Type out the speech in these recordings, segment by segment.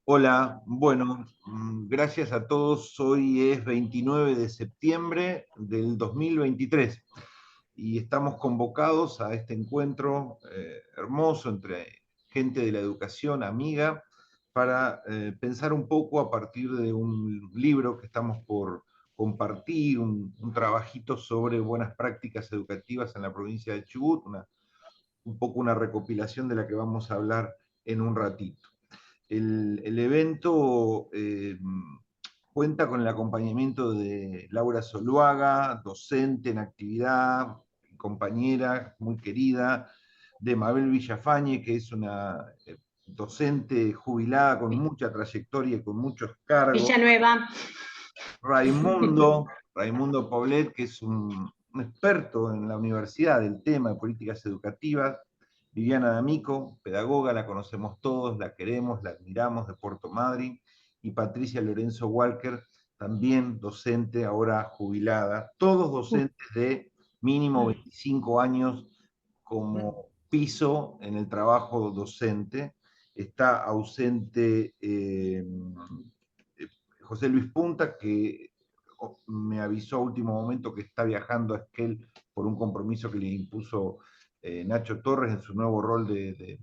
Hola, bueno, gracias a todos. Hoy es 29 de septiembre del 2023 y estamos convocados a este encuentro hermoso entre gente de la educación amiga para pensar un poco a partir de un libro que estamos por compartir, un trabajito sobre buenas prácticas educativas en la provincia de Chubut, un poco una recopilación de la que vamos a hablar en un ratito. El evento cuenta con el acompañamiento de Laura Zuluaga, docente en actividad, compañera muy querida, de Mabel Villafañe, que es una docente jubilada con mucha trayectoria y con muchos cargos, Villanueva. Raimundo Poblet, que es un experto en la universidad del tema de políticas educativas, Viviana D'Amico, pedagoga, la conocemos todos, la queremos, la admiramos, de Puerto Madryn, y Patricia Lorenzo Walker, también docente, ahora jubilada, todos docentes de mínimo 25 años como piso en el trabajo docente. Está ausente José Luis Punta, que me avisó a último momento que está viajando a Esquel por un compromiso que le impuso Nacho Torres en su nuevo rol de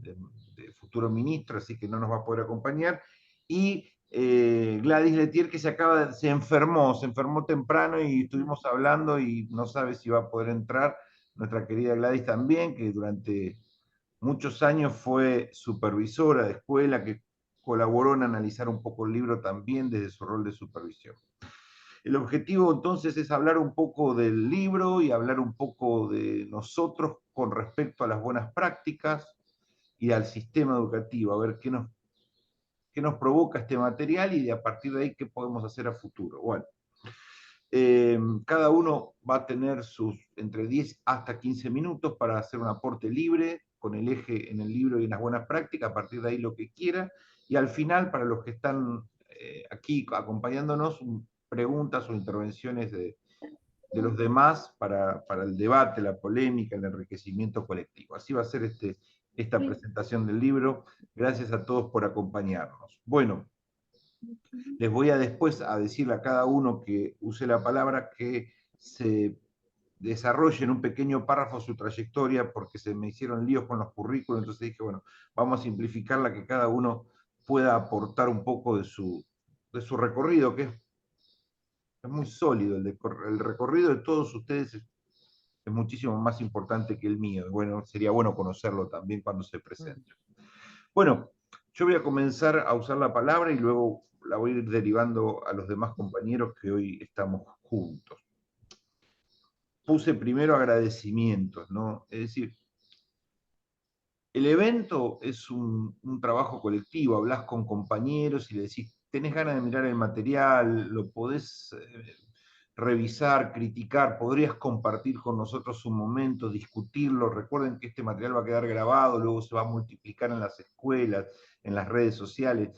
futuro ministro, así que no nos va a poder acompañar. Y Gladys Letier, que se enfermó temprano y estuvimos hablando y no sabe si va a poder entrar. Nuestra querida Gladys también, que durante muchos años fue supervisora de escuela, que colaboró en analizar un poco el libro también desde su rol de supervisión. El objetivo entonces es hablar un poco del libro y hablar un poco de nosotros con respecto a las buenas prácticas y al sistema educativo, a ver qué nos provoca este material y a partir de ahí qué podemos hacer a futuro. Bueno, cada uno va a tener sus entre 10 hasta 15 minutos para hacer un aporte libre con el eje en el libro y en las buenas prácticas, a partir de ahí lo que quiera, y al final, para los que están aquí acompañándonos, preguntas o intervenciones de los demás para el debate, la polémica, el enriquecimiento colectivo. Así va a ser esta presentación del libro. Gracias a todos por acompañarnos. Bueno, les voy a después a decirle a cada uno que use la palabra que se desarrolle en un pequeño párrafo su trayectoria, porque se me hicieron líos con los currículos, entonces dije, bueno, vamos a simplificarla, que cada uno pueda aportar un poco de su recorrido, que es muy sólido. El recorrido de todos ustedes es muchísimo más importante que el mío. Bueno, sería bueno conocerlo también cuando se presente. Bueno, yo voy a comenzar a usar la palabra y luego la voy a ir derivando a los demás compañeros que hoy estamos juntos. Puse primero agradecimientos, ¿no? Es decir, el evento es un trabajo colectivo, hablas con compañeros y le decís, tenés ganas de mirar el material, lo podés revisar, criticar, podrías compartir con nosotros un momento, discutirlo. Recuerden que este material va a quedar grabado, luego se va a multiplicar en las escuelas, en las redes sociales.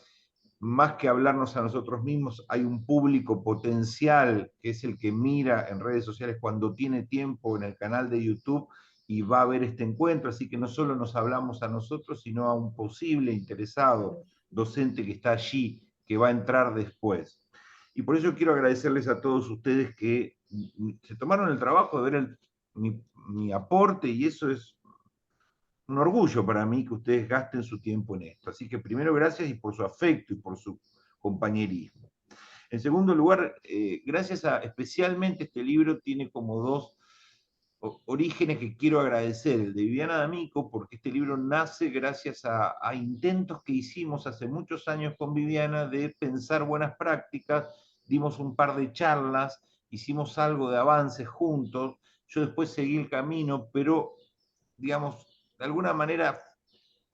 Más que hablarnos a nosotros mismos, hay un público potencial que es el que mira en redes sociales cuando tiene tiempo en el canal de YouTube y va a ver este encuentro, así que no solo nos hablamos a nosotros, sino a un posible interesado docente que está allí, que va a entrar después. Y por eso quiero agradecerles a todos ustedes que se tomaron el trabajo de ver mi aporte, y eso es un orgullo para mí que ustedes gasten su tiempo en esto. Así que primero gracias y por su afecto y por su compañerismo. En segundo lugar, gracias a especialmente este libro tiene como dos orígenes que quiero agradecer. El de Viviana D'Amico, porque este libro nace gracias a intentos que hicimos hace muchos años con Viviana de pensar buenas prácticas, dimos un par de charlas, hicimos algo de avance juntos, yo después seguí el camino, pero digamos, de alguna manera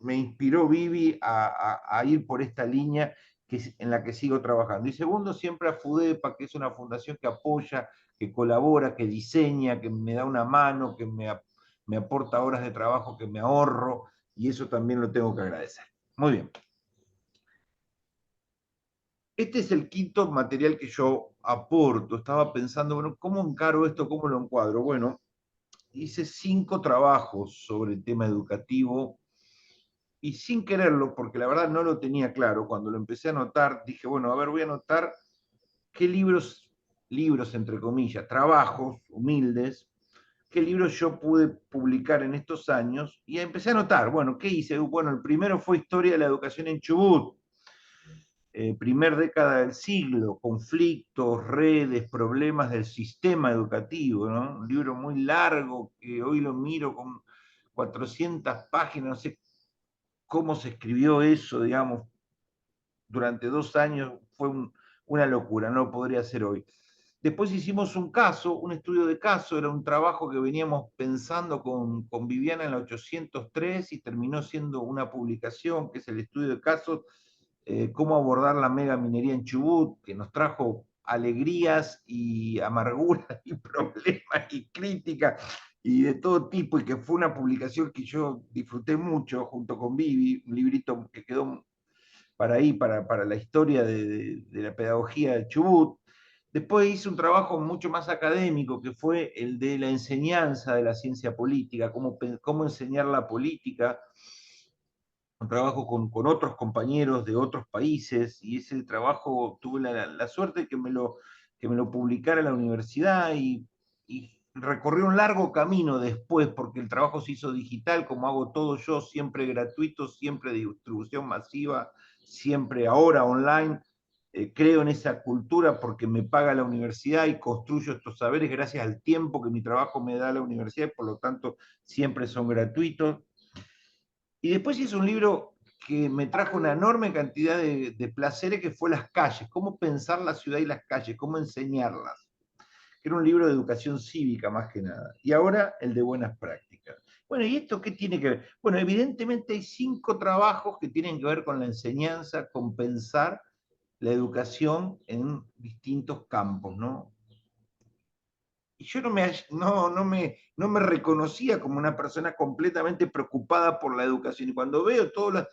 me inspiró Vivi a ir por esta línea en la que sigo trabajando. Y segundo, siempre a FUDEPA, que es una fundación que apoya, que colabora, que diseña, que me da una mano, que me aporta horas de trabajo que me ahorro, y eso también lo tengo que agradecer. Muy bien. Este es el quinto material que yo aporto. Estaba pensando, bueno, ¿cómo encaro esto? ¿Cómo lo encuadro? Bueno, hice 5 trabajos sobre el tema educativo y sin quererlo, porque la verdad no lo tenía claro, cuando lo empecé a anotar, dije, bueno, a ver, voy a anotar qué libros entre comillas, trabajos humildes, qué libros yo pude publicar en estos años, y empecé a anotar, bueno, ¿qué hice? Bueno, el primero fue Historia de la Educación en Chubut, primer década del siglo, conflictos, redes, problemas del sistema educativo, ¿no? Un libro muy largo que hoy lo miro con 400 páginas, no sé cómo se escribió eso, digamos, durante 2 años, fue una locura, no lo podría hacer hoy. Después hicimos un caso, un estudio de caso, era un trabajo que veníamos pensando con Viviana en la 803 y terminó siendo una publicación, que es el estudio de casos, cómo abordar la mega minería en Chubut, que nos trajo alegrías y amarguras y problemas y críticas y de todo tipo, y que fue una publicación que yo disfruté mucho junto con Vivi, un librito que quedó para ahí, para la historia de la pedagogía del Chubut. Después hice un trabajo mucho más académico, que fue el de la enseñanza de la ciencia política, cómo enseñar la política, un trabajo con otros compañeros de otros países, y ese trabajo tuve la suerte de que me lo publicara la universidad, y recorrí un largo camino después, porque el trabajo se hizo digital, como hago todo yo, siempre gratuito, siempre de distribución masiva, siempre ahora online. Creo en esa cultura porque me paga la universidad y construyo estos saberes gracias al tiempo que mi trabajo me da la universidad, y por lo tanto siempre son gratuitos. Y después hice un libro que me trajo una enorme cantidad de placeres, que fue Las calles, cómo pensar la ciudad y las calles, cómo enseñarlas. Era un libro de educación cívica más que nada. Y ahora el de buenas prácticas. Bueno, ¿y esto qué tiene que ver? Bueno, evidentemente hay 5 trabajos que tienen que ver con la enseñanza, con pensar la educación en distintos campos, ¿no? Y yo no me reconocía como una persona completamente preocupada por la educación. Y cuando veo todos los,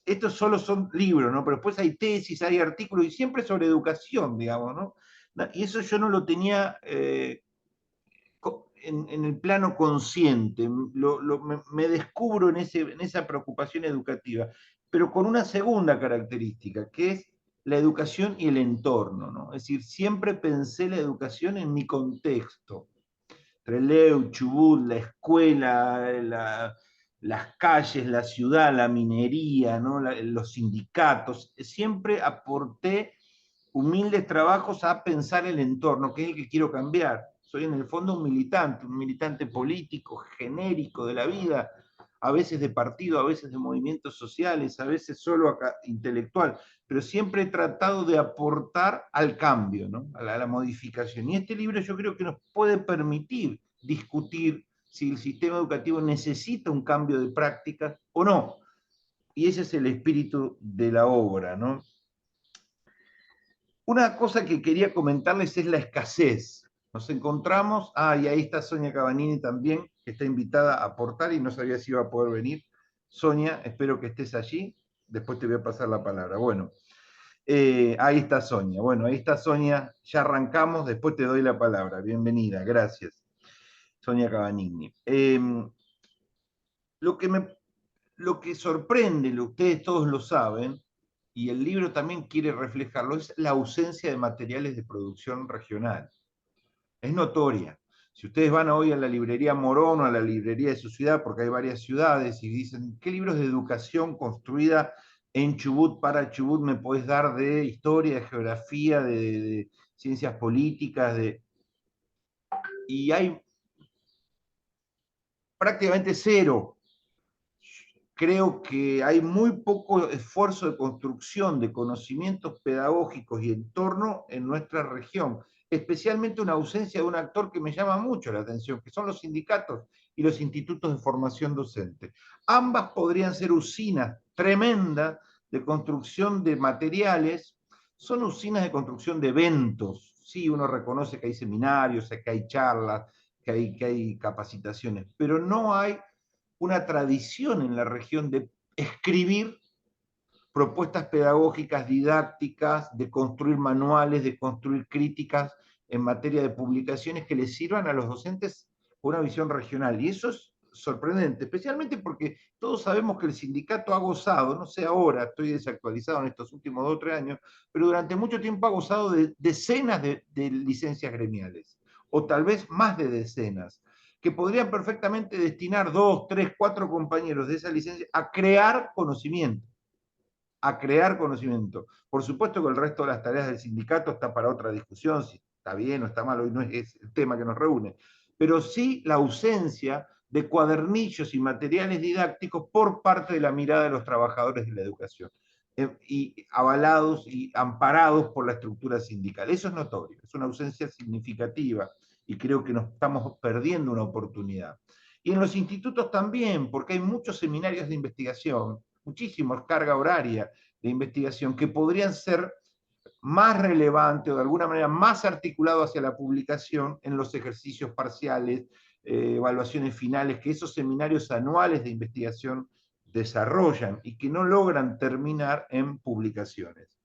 estos solo son libros, ¿no? Pero después hay tesis, hay artículos, y siempre sobre educación, digamos, ¿no? Y eso yo no lo tenía en el plano consciente, me descubro en esa preocupación educativa, pero con una segunda característica, que es la educación y el entorno, ¿no? Es decir, siempre pensé la educación en mi contexto. Trelew, Chubut, la escuela, las calles, la ciudad, la minería, ¿no? Los sindicatos. Siempre aporté humildes trabajos a pensar el entorno, que es el que quiero cambiar. Soy en el fondo un militante político, genérico de la vida, a veces de partido, a veces de movimientos sociales, a veces solo acá, intelectual, pero siempre he tratado de aportar al cambio, ¿no? A la modificación. Y este libro yo creo que nos puede permitir discutir si el sistema educativo necesita un cambio de prácticas o no. Y ese es el espíritu de la obra, ¿no? Una cosa que quería comentarles es la escasez. Nos encontramos, y ahí está Sonia Cabanini también, que está invitada a aportar y no sabía si iba a poder venir. Sonia, espero que estés allí. Después te voy a pasar la palabra. Bueno, ahí está Sonia. Bueno, ahí está Sonia. Ya arrancamos, después te doy la palabra. Bienvenida, gracias. Sonia Cabanini. Lo que me lo que sorprende, ustedes todos lo saben, y el libro también quiere reflejarlo, es la ausencia de materiales de producción regional. Es notoria. Si ustedes van hoy a la librería Morón o a la librería de su ciudad, porque hay varias ciudades, y dicen, ¿qué libros de educación construida en Chubut, para Chubut, me podés dar de historia, de geografía, de ciencias políticas? Y hay prácticamente cero. Creo que hay muy poco esfuerzo de construcción de conocimientos pedagógicos y entorno en nuestra región, especialmente una ausencia de un actor que me llama mucho la atención, que son los sindicatos y los institutos de formación docente. Ambas podrían ser usinas tremendas de construcción de materiales, son usinas de construcción de eventos. Sí, uno reconoce que hay seminarios, que hay charlas, que hay capacitaciones, pero no hay una tradición en la región de escribir propuestas pedagógicas, didácticas, de construir manuales, de construir críticas en materia de publicaciones que les sirvan a los docentes con una visión regional. Y eso sorprendente, especialmente porque todos sabemos que el sindicato ha gozado, no sé ahora, estoy desactualizado en estos últimos 2 o 3 años, pero durante mucho tiempo ha gozado de decenas de licencias gremiales, o tal vez más de decenas, que podrían perfectamente destinar 2, 3, 4 compañeros de esa licencia a crear conocimiento. A crear conocimiento. Por supuesto que el resto de las tareas del sindicato está para otra discusión, si está bien o está mal, hoy no es el tema que nos reúne, pero sí la ausencia de cuadernillos y materiales didácticos por parte de la mirada de los trabajadores de la educación, y avalados y amparados por la estructura sindical. Eso es notorio, es una ausencia significativa y creo que nos estamos perdiendo una oportunidad. Y en los institutos también, porque hay muchos seminarios de investigación, muchísimos, carga horaria de investigación, que podrían ser más relevantes o de alguna manera más articulados hacia la publicación en los ejercicios parciales, evaluaciones finales, que esos seminarios anuales de investigación desarrollan y que no logran terminar en publicaciones.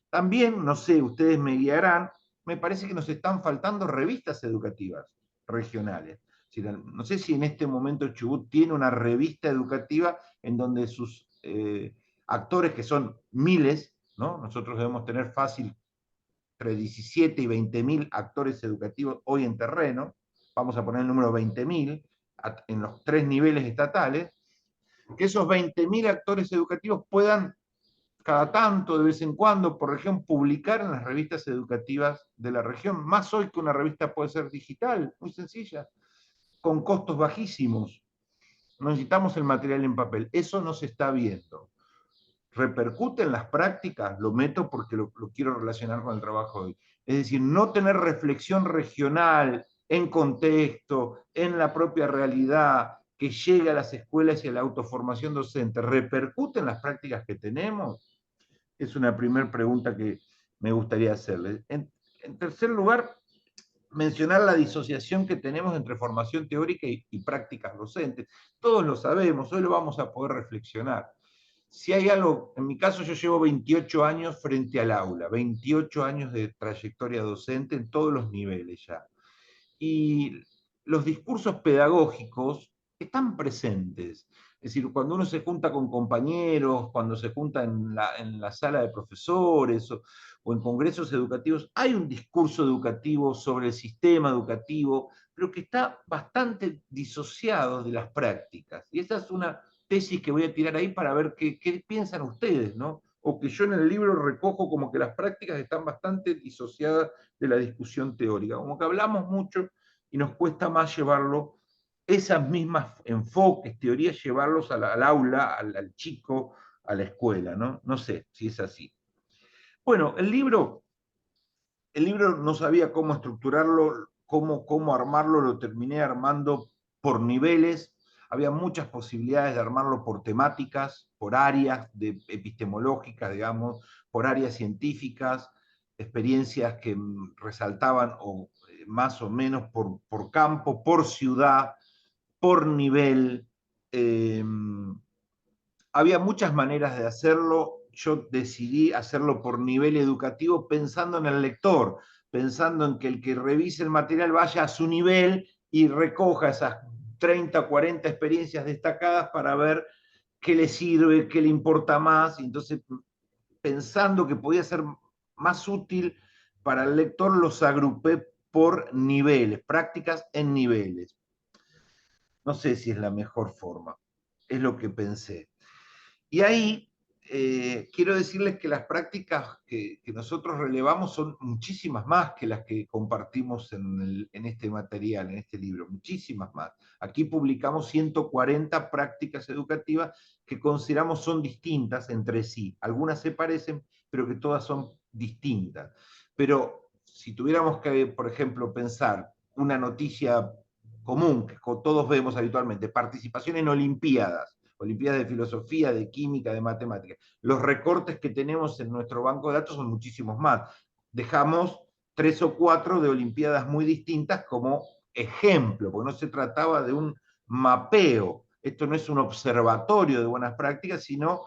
También, no sé, ustedes me guiarán, me parece que nos están faltando revistas educativas regionales. No sé si en este momento Chubut tiene una revista educativa en donde sus actores, que son miles, ¿no? Nosotros debemos tener fácil entre 17 y 20.000 actores educativos hoy en terreno, vamos a poner el número 20.000 en los 3 niveles estatales, que esos 20.000 actores educativos puedan cada tanto, de vez en cuando, por región, publicar en las revistas educativas de la región, más hoy que una revista puede ser digital, muy sencilla, con costos bajísimos. No necesitamos el material en papel, eso no se está viendo. Repercute en las prácticas, lo meto porque lo quiero relacionar con el trabajo de hoy. Es decir, no tener reflexión regional, en contexto, en la propia realidad, que llegue a las escuelas y a la autoformación docente, ¿repercute en las prácticas que tenemos? Es una primera pregunta que me gustaría hacerle. En tercer lugar, mencionar la disociación que tenemos entre formación teórica y prácticas docentes. Todos lo sabemos, hoy lo vamos a poder reflexionar. Si hay algo, en mi caso yo llevo 28 años frente al aula, 28 años de trayectoria docente en todos los niveles ya. Y los discursos pedagógicos están presentes. Es decir, cuando uno se junta con compañeros, cuando se junta en la sala de profesores o en congresos educativos, hay un discurso educativo sobre el sistema educativo, pero que está bastante disociado de las prácticas. Y esa es una tesis que voy a tirar ahí para ver qué piensan ustedes, ¿no? O que yo en el libro recojo como que las prácticas están bastante disociadas de la discusión teórica, como que hablamos mucho y nos cuesta más llevarlo, esas mismas enfoques, teorías, llevarlos al aula, al chico, a la escuela, ¿no? No sé si es así. Bueno, el libro no sabía cómo estructurarlo, cómo armarlo, lo terminé armando por niveles. Había muchas posibilidades de armarlo por temáticas, por áreas epistemológicas, digamos, por áreas científicas, experiencias que resaltaban más o menos por campo, por ciudad, por nivel. Eh, Había muchas maneras de hacerlo. Yo decidí hacerlo por nivel educativo pensando en el lector, pensando en que el que revise el material vaya a su nivel y recoja esas 30, 40 experiencias destacadas para ver qué le sirve, qué le importa más. Y entonces, pensando que podía ser más útil para el lector, los agrupé por niveles, prácticas en niveles. No sé si es la mejor forma, es lo que pensé. Y ahí quiero decirles que las prácticas que nosotros relevamos son muchísimas más que las que compartimos en este material, en este libro, muchísimas más. Aquí publicamos 140 prácticas educativas que consideramos son distintas entre sí. Algunas se parecen, pero que todas son distintas. Pero si tuviéramos que, por ejemplo, pensar una noticia común que todos vemos habitualmente, participación en Olimpiadas de filosofía, de química, de matemáticas. Los recortes que tenemos en nuestro banco de datos son muchísimos más. Dejamos 3 o 4 de olimpiadas muy distintas como ejemplo, porque no se trataba de un mapeo. Esto no es un observatorio de buenas prácticas, sino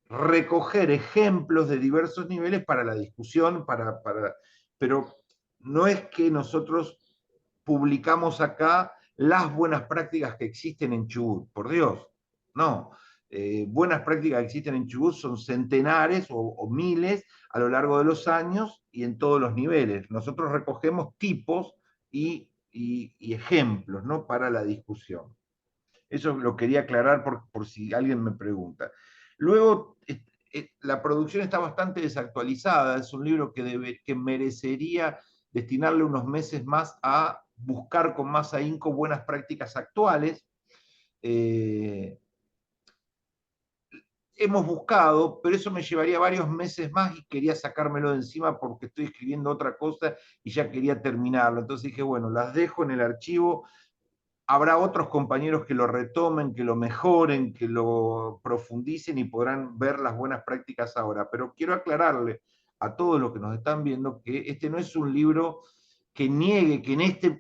recoger ejemplos de diversos niveles para la discusión, pero no es que nosotros publicamos acá las buenas prácticas que existen en Chubut, por Dios, no. Buenas prácticas que existen en Chubut son centenares o miles a lo largo de los años y en todos los niveles. Nosotros recogemos tipos y ejemplos, ¿no?, para la discusión. Eso lo quería aclarar por si alguien me pregunta. Luego, la producción está bastante desactualizada, es un libro que merecería destinarle unos meses más a buscar con más ahínco buenas prácticas actuales. Hemos buscado, pero eso me llevaría varios meses más y quería sacármelo de encima porque estoy escribiendo otra cosa y ya quería terminarlo. Entonces dije, bueno, las dejo en el archivo. Habrá otros compañeros que lo retomen, que lo mejoren, que lo profundicen y podrán ver las buenas prácticas ahora. Pero quiero aclararle a todos los que nos están viendo que este no es un libro que niegue que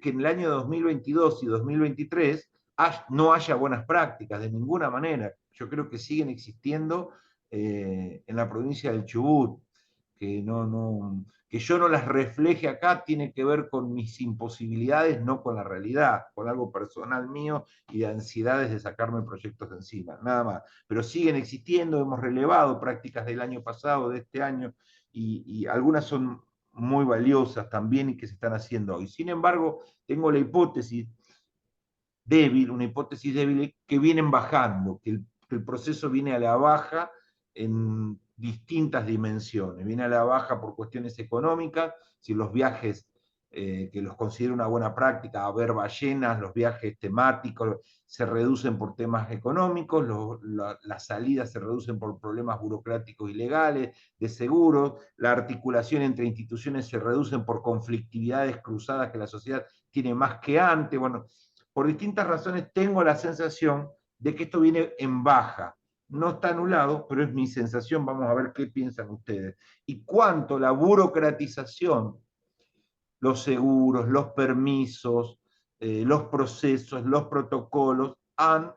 en el año 2022 y 2023 no haya buenas prácticas, de ninguna manera. Yo creo que siguen existiendo en la provincia del Chubut, que que yo no las refleje acá tiene que ver con mis imposibilidades, no con la realidad, con algo personal mío y de ansiedades de sacarme proyectos de encima, nada más. Pero siguen existiendo, hemos relevado prácticas del año pasado, de este año, y algunas son muy valiosas también y que se están haciendo hoy. Sin embargo, tengo la hipótesis débil, una hipótesis débil, que vienen bajando, que el proceso viene a la baja en distintas dimensiones. Viene a la baja por cuestiones económicas, si los viajes, que los considero una buena práctica, a ver ballenas, los viajes temáticos, se reducen por temas económicos, las salidas se reducen por problemas burocráticos y legales, de seguros, la articulación entre instituciones se reducen por conflictividades cruzadas que la sociedad tiene más que antes. Bueno, por distintas razones tengo la sensación de que esto viene en baja. No está anulado, pero es mi sensación. Vamos a ver qué piensan ustedes. Y cuánto la burocratización, los seguros, los permisos, los procesos, los protocolos han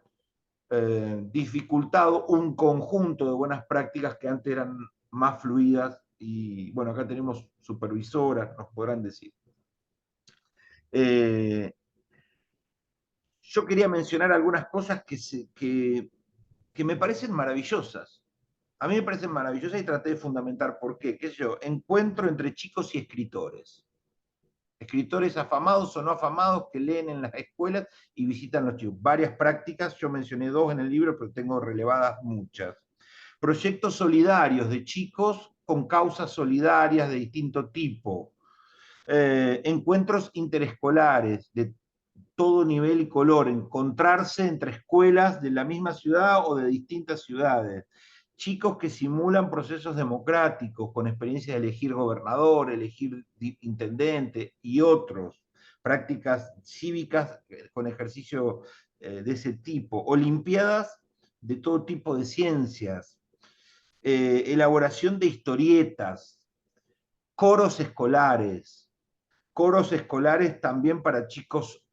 dificultado un conjunto de buenas prácticas que antes eran más fluidas. Y bueno, acá tenemos supervisoras, nos podrán decir. Yo quería mencionar algunas cosas que me parecen maravillosas. A mí me parecen maravillosas y traté de fundamentar por qué. ¿Qué sé yo? Encuentro entre chicos y escritores. Escritores afamados o no afamados que leen en las escuelas y visitan los chicos. Varias prácticas, yo mencioné dos en el libro, pero tengo relevadas muchas. Proyectos solidarios de chicos con causas solidarias de distinto tipo. Encuentros interescolares de todo nivel y color, encontrarse entre escuelas de la misma ciudad o de distintas ciudades, chicos que simulan procesos democráticos con experiencia de elegir gobernador, elegir intendente y otros, prácticas cívicas con ejercicio de ese tipo, olimpiadas de todo tipo de ciencias, elaboración de historietas, coros escolares también para chicos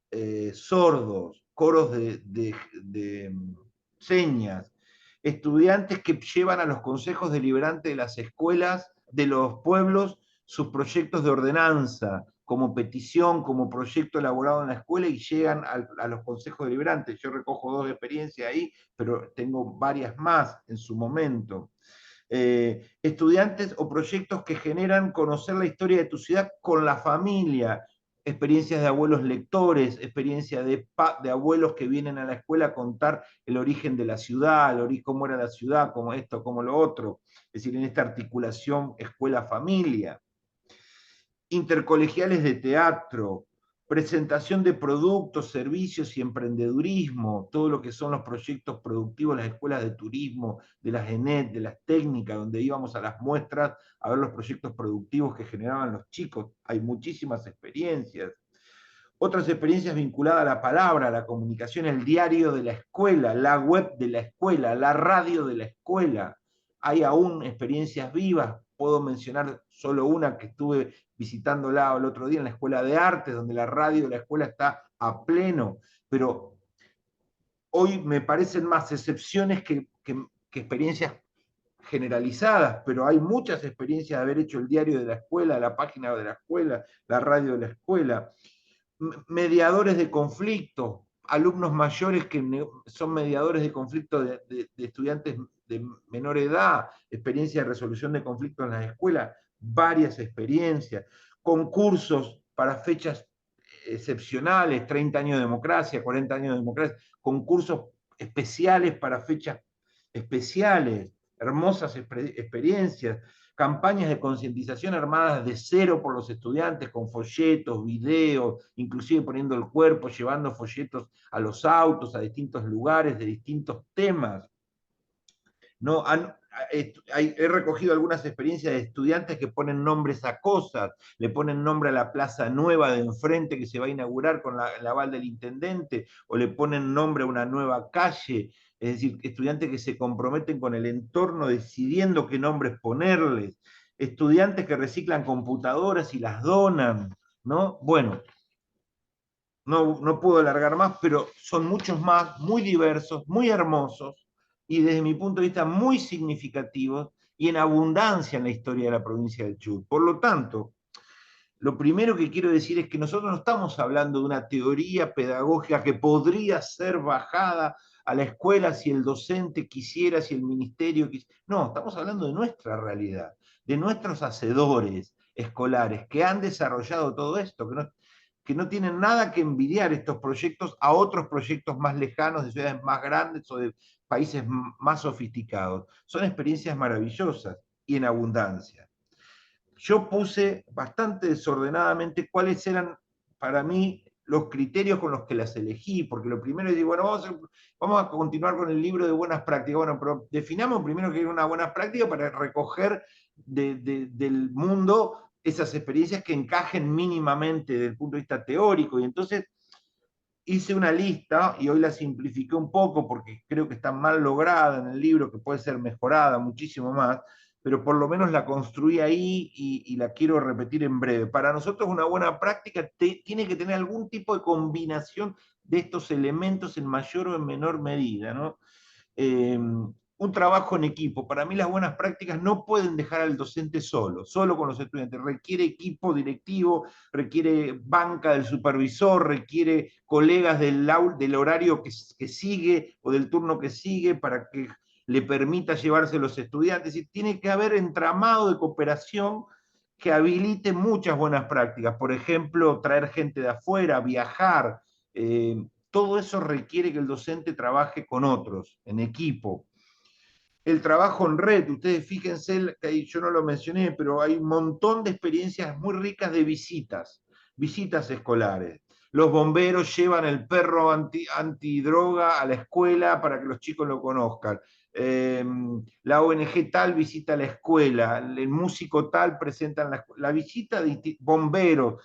sordos, coros de señas, estudiantes que llevan a los consejos deliberantes de las escuelas, de los pueblos, sus proyectos de ordenanza, como petición, como proyecto elaborado en la escuela y llegan a los consejos deliberantes. Yo recojo dos experiencias ahí, pero tengo varias más en su momento. Estudiantes o proyectos que generan conocer la historia de tu ciudad con la familia, experiencias de abuelos lectores, experiencias de abuelos que vienen a la escuela a contar el origen de la ciudad, cómo era la ciudad, cómo esto, cómo lo otro, es decir, en esta articulación escuela-familia. Intercolegiales de teatro, presentación de productos, servicios y emprendedurismo, todo lo que son los proyectos productivos, las escuelas de turismo, de las ENET, de las técnicas, donde íbamos a las muestras a ver los proyectos productivos que generaban los chicos. Hay muchísimas experiencias. Otras experiencias vinculadas a la palabra, a la comunicación, el diario de la escuela, la web de la escuela, la radio de la escuela. Hay aún experiencias vivas, puedo mencionar solo una que estuve visitándola el otro día en la Escuela de Artes, donde la radio de la escuela está a pleno, pero hoy me parecen más excepciones que experiencias generalizadas, pero hay muchas experiencias de haber hecho el diario de la escuela, la página de la escuela, la radio de la escuela. mediadores de conflicto, alumnos mayores que son mediadores de conflicto de estudiantes de menor edad, experiencia de resolución de conflictos en las escuelas, varias experiencias, concursos para fechas excepcionales, 30 años de democracia, 40 años de democracia, concursos especiales para fechas especiales, hermosas experiencias, campañas de concientización armadas de cero por los estudiantes, con folletos, videos, inclusive poniendo el cuerpo, llevando folletos a los autos, a distintos lugares de distintos temas. ¿No? He recogido algunas experiencias de estudiantes que ponen nombres a cosas, le ponen nombre a la plaza nueva de enfrente que se va a inaugurar con el aval del intendente, o le ponen nombre a una nueva calle, es decir, estudiantes que se comprometen con el entorno decidiendo qué nombres ponerles, estudiantes que reciclan computadoras y las donan, ¿no? Bueno, no puedo alargar más, pero son muchos más, muy diversos, muy hermosos y desde mi punto de vista muy significativos y en abundancia en la historia de la provincia del Chubut. Por lo tanto, lo primero que quiero decir es que nosotros no estamos hablando de una teoría pedagógica que podría ser bajada a la escuela si el docente quisiera, si el ministerio quisiera. No, estamos hablando de nuestra realidad, de nuestros hacedores escolares que han desarrollado todo esto, que no tienen nada que envidiar estos proyectos a otros proyectos más lejanos, de ciudades más grandes o de países más sofisticados. Son experiencias maravillosas y en abundancia. Yo puse bastante desordenadamente cuáles eran para mí los criterios con los que las elegí, porque lo primero es decir, bueno, vamos a continuar con el libro de buenas prácticas. Bueno, pero definamos primero qué es una buena práctica para recoger del mundo esas experiencias que encajen mínimamente desde el punto de vista teórico. Y entonces hice una lista y hoy la simplifiqué un poco porque creo que está mal lograda en el libro, que puede ser mejorada muchísimo más, pero por lo menos la construí ahí y la quiero repetir en breve. Para nosotros una buena práctica tiene que tener algún tipo de combinación de estos elementos en mayor o en menor medida, ¿no? Un trabajo en equipo. Para mí las buenas prácticas no pueden dejar al docente solo con los estudiantes. Requiere equipo directivo, requiere banca del supervisor, requiere colegas del horario que sigue o del turno que sigue para que le permita llevarse los estudiantes. Y tiene que haber entramado de cooperación que habilite muchas buenas prácticas. Por ejemplo, traer gente de afuera, viajar. Todo eso requiere que el docente trabaje con otros, en equipo. El trabajo en red, ustedes fíjense, que ahí yo no lo mencioné, pero hay un montón de experiencias muy ricas de visitas escolares. Los bomberos llevan el perro antidroga a la escuela para que los chicos lo conozcan. La ONG tal visita la escuela, el músico tal presenta la visita de bomberos,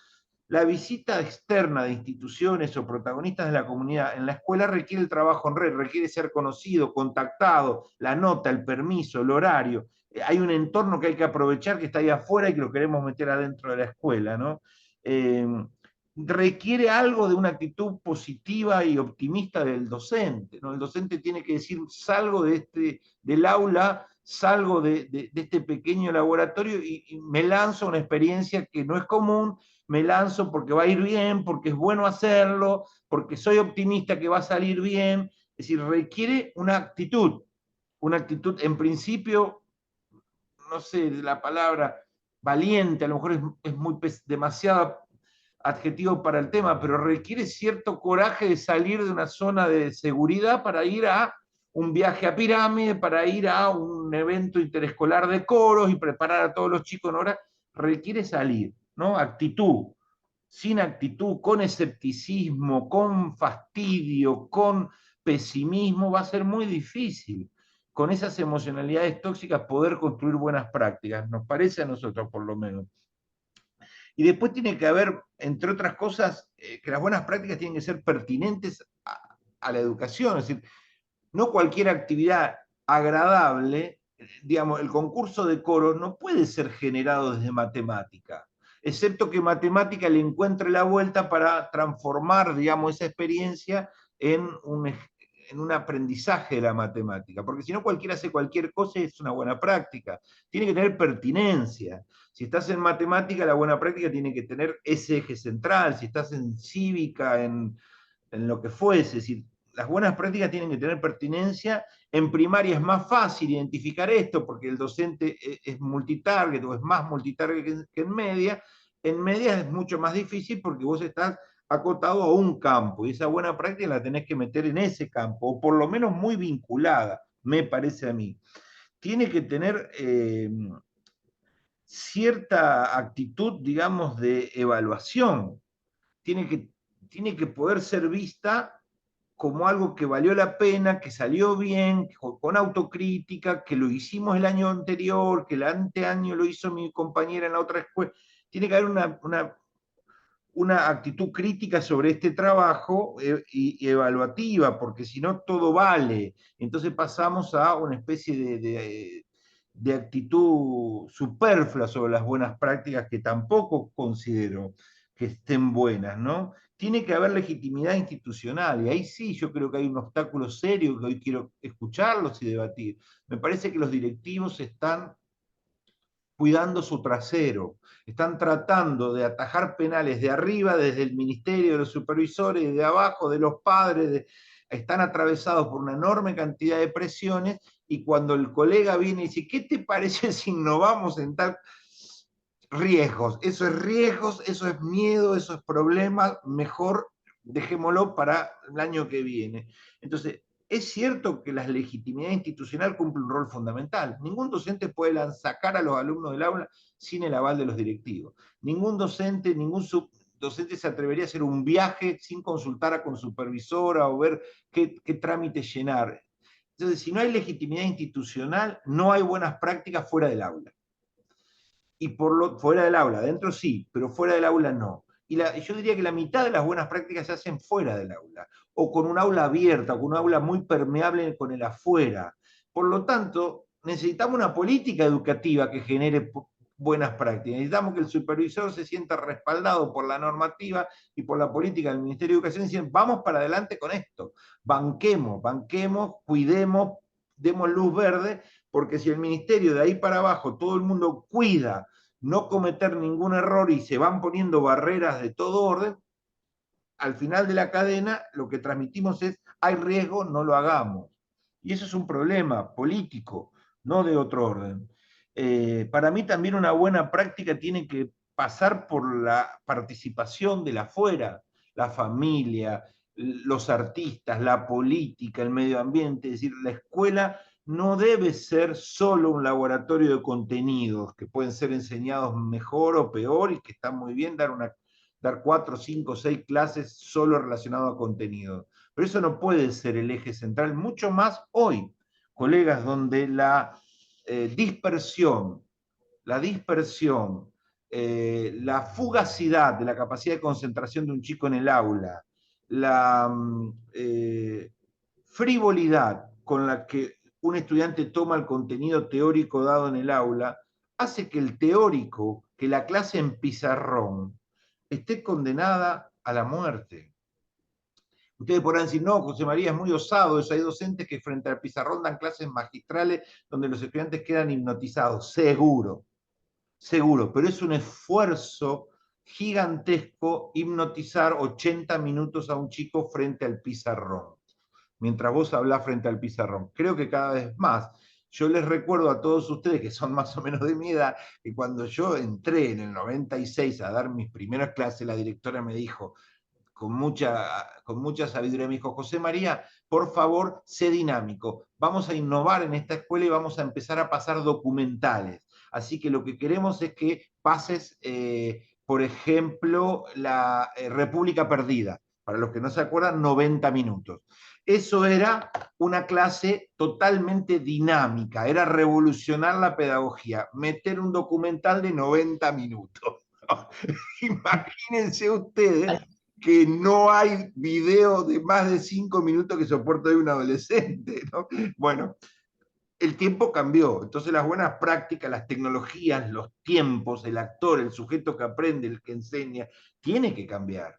la visita externa de instituciones o protagonistas de la comunidad en la escuela requiere el trabajo en red, requiere ser conocido, contactado, la nota, el permiso, el horario. Hay un entorno que hay que aprovechar que está ahí afuera y que lo queremos meter adentro de la escuela, ¿no? Eh, Requiere algo de una actitud positiva y optimista del docente, ¿no? El docente tiene que decir, salgo del aula, salgo de este pequeño laboratorio y me lanzo a una experiencia que no es común, me lanzo porque va a ir bien, porque es bueno hacerlo, porque soy optimista que va a salir bien. Es decir, requiere una actitud en principio, no sé, la palabra valiente, a lo mejor es muy demasiado adjetivo para el tema, pero requiere cierto coraje de salir de una zona de seguridad para ir a un viaje a Pirámide, para ir a un evento interescolar de coros y preparar a todos los chicos en hora, requiere salir, ¿no? Actitud. Sin actitud, con escepticismo, con fastidio, con pesimismo, va a ser muy difícil con esas emocionalidades tóxicas poder construir buenas prácticas, nos parece a nosotros por lo menos. Y después tiene que haber, entre otras cosas, que las buenas prácticas tienen que ser pertinentes a la educación, es decir, no cualquier actividad agradable, digamos, el concurso de coro no puede ser generado desde matemática, excepto que matemática le encuentre la vuelta para transformar, digamos, esa experiencia en en un aprendizaje de la matemática, porque si no cualquiera hace cualquier cosa y es una buena práctica. Tiene que tener pertinencia. Si estás en matemática, la buena práctica tiene que tener ese eje central. Si estás en cívica, en lo que fuese, si las buenas prácticas tienen que tener pertinencia. En primaria es más fácil identificar esto porque el docente es multitarget o es más multitarget que en media. En media es mucho más difícil porque vos estás acotado a un campo y esa buena práctica la tenés que meter en ese campo, o por lo menos muy vinculada, me parece a mí. Tiene que tener cierta actitud, digamos, de evaluación. Tiene que, tiene que poder ser vista como algo que valió la pena, que salió bien, con autocrítica, que lo hicimos el año anterior, que el anteaño lo hizo mi compañera en la otra escuela. Tiene que haber una actitud crítica sobre este trabajo y evaluativa, porque si no todo vale. Entonces pasamos a una especie de actitud superflua sobre las buenas prácticas que tampoco considero que estén buenas, ¿no? Tiene que haber legitimidad institucional, y ahí sí yo creo que hay un obstáculo serio que hoy quiero escucharlos y debatir. Me parece que los directivos están cuidando su trasero, están tratando de atajar penales de arriba, desde el ministerio, de los supervisores, de abajo, de los padres, están atravesados por una enorme cantidad de presiones, y cuando el colega viene y dice, ¿qué te parece si innovamos en tal? Riesgos, eso es miedo, eso es problema, mejor dejémoslo para el año que viene. Entonces, es cierto que la legitimidad institucional cumple un rol fundamental. Ningún docente puede sacar a los alumnos del aula sin el aval de los directivos. Ningún docente, ningún docente se atrevería a hacer un viaje sin consultar con supervisora o ver qué trámite llenar. Entonces, si no hay legitimidad institucional, no hay buenas prácticas fuera del aula. Y fuera del aula, dentro sí, pero fuera del aula no. Yo diría que la mitad de las buenas prácticas se hacen fuera del aula, o con un aula abierta, o con un aula muy permeable con el afuera. Por lo tanto, necesitamos una política educativa que genere buenas prácticas. Necesitamos que el supervisor se sienta respaldado por la normativa y por la política del Ministerio de Educación y dicen, vamos para adelante con esto, banquemos, cuidemos, demos luz verde, porque si el ministerio de ahí para abajo todo el mundo cuida no cometer ningún error y se van poniendo barreras de todo orden, al final de la cadena lo que transmitimos es, hay riesgo, no lo hagamos. Y eso es un problema político, no de otro orden. Para mí también una buena práctica tiene que pasar por la participación de la afuera, la familia, los artistas, la política, el medio ambiente, es decir, la escuela no debe ser solo un laboratorio de contenidos que pueden ser enseñados mejor o peor y que está muy bien dar 4, 5, 6 clases solo relacionado a contenido. Pero eso no puede ser el eje central, mucho más hoy, colegas, donde dispersión, la fugacidad de la capacidad de concentración de un chico en el aula, la frivolidad con la que un estudiante toma el contenido teórico dado en el aula, hace que el teórico, que la clase en pizarrón, esté condenada a la muerte. Ustedes podrán decir, no, José María es muy osado, eso hay docentes que frente al pizarrón dan clases magistrales donde los estudiantes quedan hipnotizados, seguro, seguro, pero es un esfuerzo gigantesco hipnotizar 80 minutos a un chico frente al pizarrón, mientras vos hablás frente al pizarrón. Creo que cada vez más. Yo les recuerdo a todos ustedes que son más o menos de mi edad, que cuando yo entré en el 96 a dar mis primeras clases, la directora me dijo, con mucha sabiduría, me dijo, José María, por favor, sé dinámico. Vamos a innovar en esta escuela y vamos a empezar a pasar documentales. Así que lo que queremos es que pases, por ejemplo, la República Perdida. Para los que no se acuerdan, 90 minutos. Eso era una clase totalmente dinámica, era revolucionar la pedagogía, meter un documental de 90 minutos. Imagínense ustedes que no hay video de más de 5 minutos que soporte un adolescente, ¿no? Bueno, el tiempo cambió, entonces las buenas prácticas, las tecnologías, los tiempos, el actor, el sujeto que aprende, el que enseña, tiene que cambiar.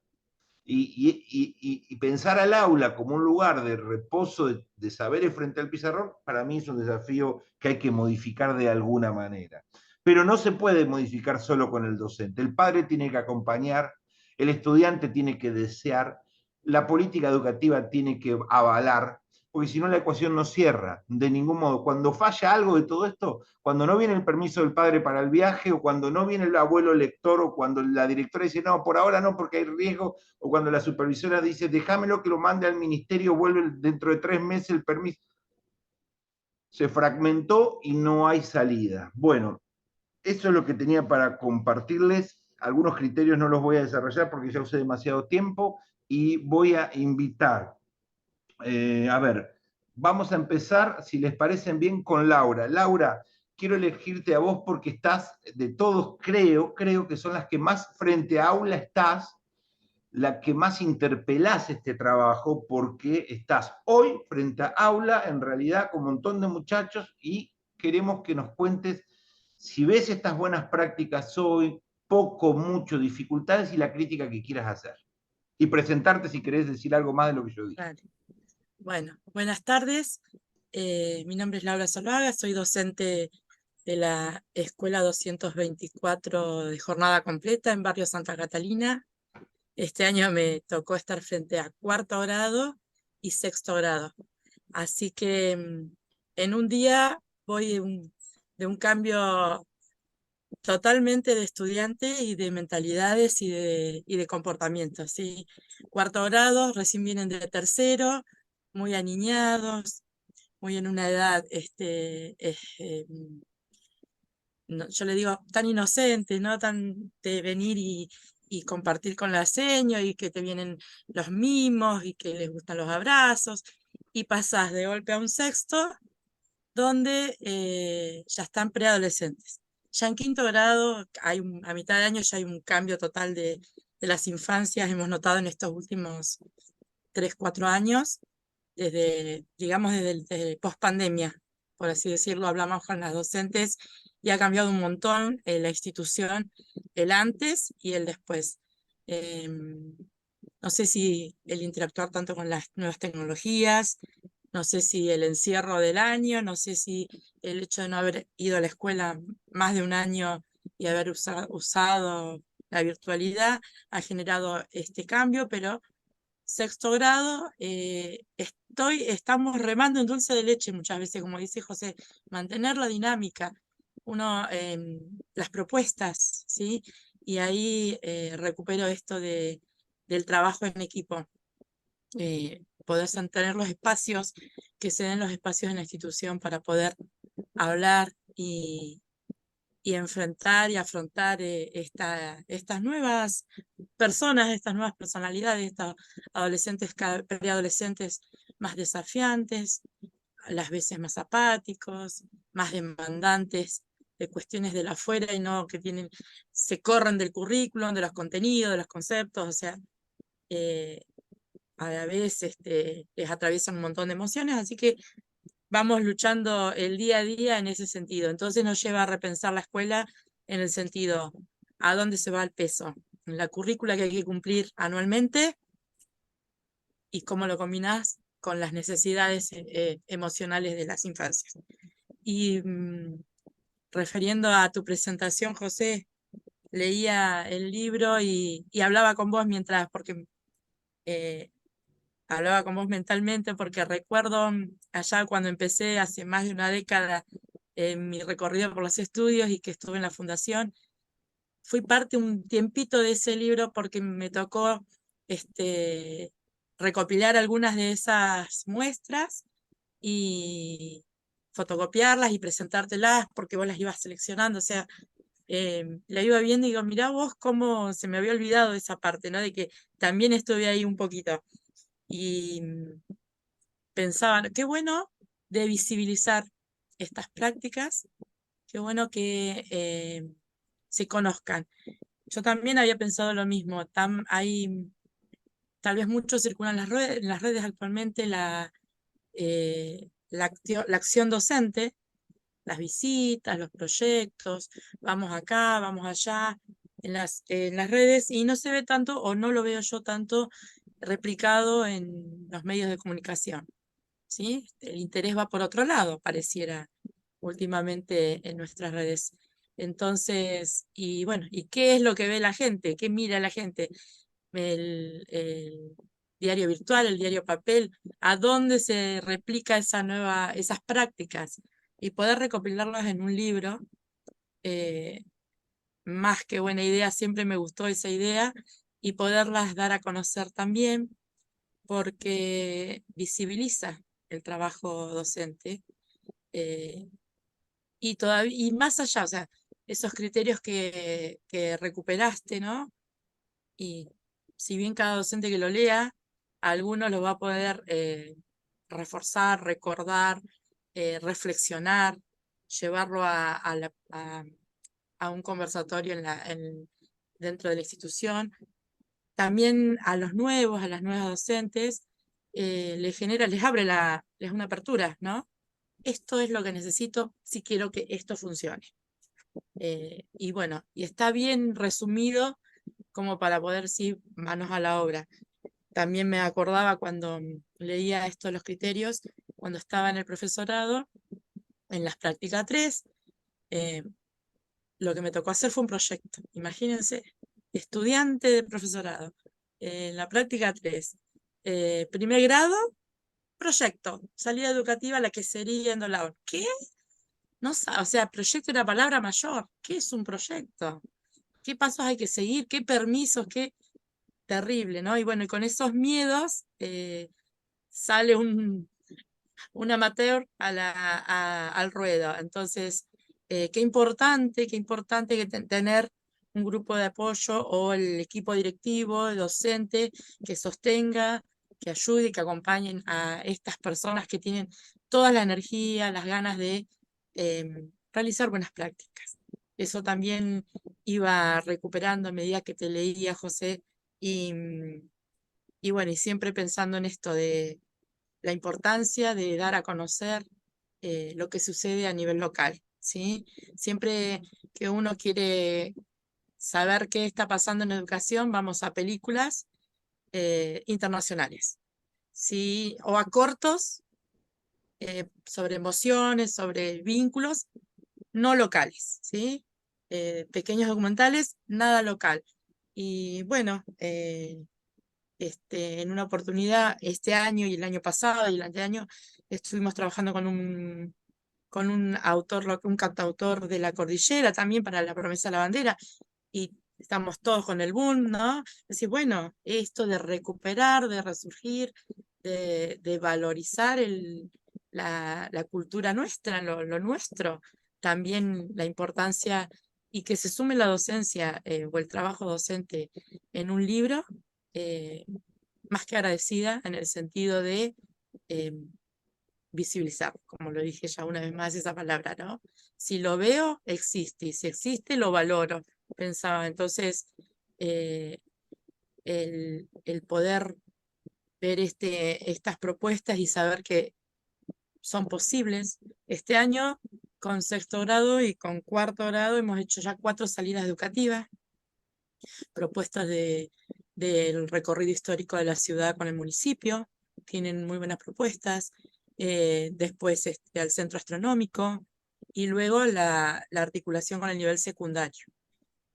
Y pensar al aula como un lugar de reposo de saberes frente al pizarrón, para mí es un desafío que hay que modificar de alguna manera. Pero no se puede modificar solo con el docente. El padre tiene que acompañar, el estudiante tiene que desear, la política educativa tiene que avalar, porque si no la ecuación no cierra de ningún modo. Cuando falla algo de todo esto, cuando no viene el permiso del padre para el viaje, o cuando no viene el abuelo lector, o cuando la directora dice, no, por ahora no, porque hay riesgo, o cuando la supervisora dice, déjamelo que lo mande al ministerio, vuelve dentro de 3 meses el permiso. Se fragmentó y no hay salida. Bueno, eso es lo que tenía para compartirles. Algunos criterios no los voy a desarrollar porque ya usé demasiado tiempo y voy a invitar. A ver, vamos a empezar, si les parecen bien, con Laura. Laura, quiero elegirte a vos porque estás, de todos, creo que son las que más frente a aula estás, la que más interpelás este trabajo, porque estás hoy frente a aula, en realidad, con un montón de muchachos, y queremos que nos cuentes si ves estas buenas prácticas hoy, poco, mucho, dificultades y la crítica que quieras hacer. Y presentarte si querés decir algo más de lo que yo dije. Vale. Bueno, buenas tardes. Mi nombre es Laura Solvaga, soy docente de la Escuela 224 de jornada completa en Barrio Santa Catalina. Este año me tocó estar frente a cuarto grado y sexto grado. Así que en un día voy de un cambio totalmente de estudiante y de mentalidades y de comportamientos, ¿sí? Cuarto grado, recién vienen de tercero, muy aniñados, muy en una edad, yo le digo, tan inocente, ¿no? Tan de venir y compartir con la seño y que te vienen los mimos y que les gustan los abrazos, y pasás de golpe a un sexto donde ya están preadolescentes. Ya en quinto grado, a mitad de año ya hay un cambio total de las infancias, hemos notado en estos últimos 3, 4 años, digamos, desde post pandemia, por así decirlo, hablamos con las docentes y ha cambiado un montón la institución, el antes y el después. No sé si el interactuar tanto con las nuevas tecnologías, no sé si el encierro del año, no sé si el hecho de no haber ido a la escuela más de un año y haber usado la virtualidad ha generado este cambio, pero sexto grado, estamos remando en dulce de leche muchas veces, como dice José, mantener la dinámica, las propuestas, ¿sí? Y ahí recupero esto del trabajo en equipo, poder tener los espacios, que se den los espacios en la institución para poder hablar y enfrentar y afrontar estas nuevas personas, estas nuevas personalidades, estos adolescentes, preadolescentes más desafiantes, a las veces más apáticos, más demandantes de cuestiones de la afuera y no que se corren del currículum, de los contenidos, de los conceptos, o sea, a la vez les atraviesan un montón de emociones, así que vamos luchando el día a día en ese sentido. Entonces nos lleva a repensar la escuela en el sentido, ¿a dónde se va el peso? En la currícula que hay que cumplir anualmente y cómo lo combinás con las necesidades emocionales de las infancias. Y refiriendo a tu presentación, José, leía el libro y hablaba con vos porque eh, hablaba con vos mentalmente porque recuerdo allá cuando empecé hace más de una década en mi recorrido por los estudios y que estuve en la fundación, fui parte un tiempito de ese libro porque me tocó recopilar algunas de esas muestras y fotocopiarlas y presentártelas porque vos las ibas seleccionando, o sea, la iba viendo y digo, mirá vos cómo se me había olvidado esa parte, ¿no? De que también estuve ahí un poquito. Y pensaba, qué bueno de visibilizar estas prácticas, qué bueno que se conozcan. Yo también había pensado lo mismo. Tal vez mucho circulan en las redes actualmente la acción docente, las visitas, los proyectos, vamos acá, vamos allá. en las redes y no se ve tanto, o no lo veo yo tanto replicado en los medios de comunicación, ¿sí? El interés va por otro lado, pareciera últimamente en nuestras redes. Entonces, y bueno, ¿y qué es lo que ve la gente? ¿Qué mira la gente? El diario virtual, el diario papel, ¿a dónde se replica esas prácticas? Y poder recopilarlas en un libro, eh, más que buena idea, siempre me gustó esa idea, y poderlas dar a conocer también, porque visibiliza el trabajo docente, eh, y, todavía, y más allá, o sea, esos criterios que recuperaste, ¿no? Y si bien cada docente que lo lea, algunos lo va a poder reforzar, recordar, reflexionar, llevarlo a un conversatorio dentro de la institución. También a los nuevos, a las nuevas docentes, les abre les una apertura, ¿no? Esto es lo que necesito si quiero que esto funcione. Y bueno, y está bien resumido como para poder decir manos a la obra. También me acordaba cuando leía esto de los criterios, cuando estaba en el profesorado, en las prácticas 3, lo que me tocó hacer fue un proyecto. Imagínense, estudiante de profesorado, en la práctica 3, primer grado, proyecto, salida educativa, la que sería en la. ¿Qué? No, o sea, proyecto es una palabra mayor. ¿Qué es un proyecto? ¿Qué pasos hay que seguir? ¿Qué permisos? ¿Qué terrible, ¿no? Y bueno, y con esos miedos sale un amateur al ruedo. Entonces, qué importante que tener un grupo de apoyo o el equipo directivo, el docente, que sostenga, que ayude, que acompañen a estas personas que tienen toda la energía, las ganas de realizar buenas prácticas. Eso también iba recuperando a medida que te leía, José, y, y bueno, y siempre pensando en esto de la importancia de dar a conocer lo que sucede a nivel local, ¿sí? Siempre que uno quiere saber qué está pasando en educación, vamos a películas internacionales, ¿sí? O a cortos sobre emociones, sobre vínculos no locales, ¿sí? Pequeños documentales, nada local. Y bueno, en una oportunidad, este año y el año pasado y el anteaño, estuvimos trabajando con un autor, un cantautor de la cordillera también para La Promesa de la Bandera, y estamos todos con el boom, ¿no? Decir, bueno, esto de recuperar, de resurgir, de valorizar la cultura nuestra, lo nuestro, también la importancia y que se sume la docencia o el trabajo docente en un libro, eh, más que agradecida en el sentido de eh, visibilizar, como lo dije ya una vez más esa palabra, ¿no? Si lo veo, existe, y si existe, lo valoro, pensaba. Entonces, eh, el poder ver estas propuestas y saber que son posibles. Este año, con sexto grado y con cuarto grado, hemos hecho ya 4 salidas educativas, propuestas del recorrido histórico de la ciudad con el municipio, tienen muy buenas propuestas, después al centro astronómico y luego la articulación con el nivel secundario.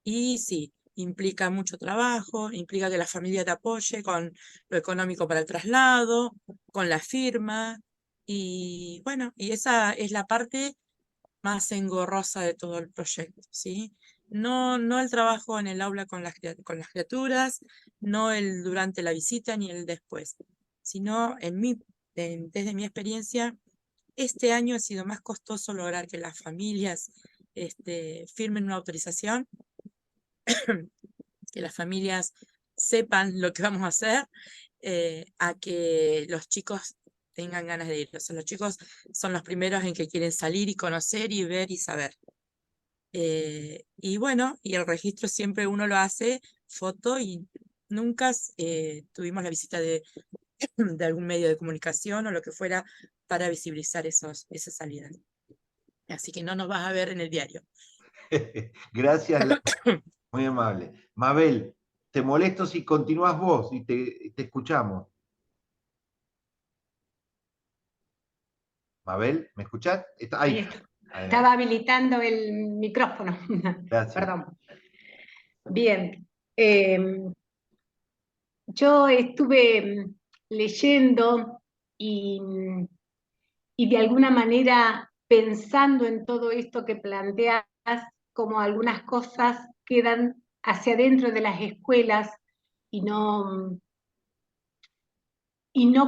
Y sí, implica mucho trabajo, implica que la familia te apoye con lo económico para el traslado, con la firma, y bueno, y esa es la parte más engorrosa de todo el proyecto, ¿sí? No el trabajo en el aula con las criaturas, no el durante la visita ni el después, sino desde mi experiencia, este año ha sido más costoso lograr que las familias firmen una autorización, que las familias sepan lo que vamos a hacer, a que los chicos tengan ganas de ir. O sea, los chicos son los primeros en que quieren salir y conocer y ver y saber. Y bueno, y el registro siempre uno lo hace, foto, y nunca tuvimos la visita de algún medio de comunicación o lo que fuera para visibilizar esas salidas. Así que no nos vas a ver en el diario. Gracias, Muy amable. Mabel, te molesto si continúas vos y te escuchamos. Mabel, ¿me escuchás? Ahí Ahí. está. Adelante. Estaba habilitando el micrófono. Gracias. Perdón. Bien. Yo estuve leyendo y, y de alguna manera pensando en todo esto que planteas, como algunas cosas quedan hacia adentro de las escuelas y no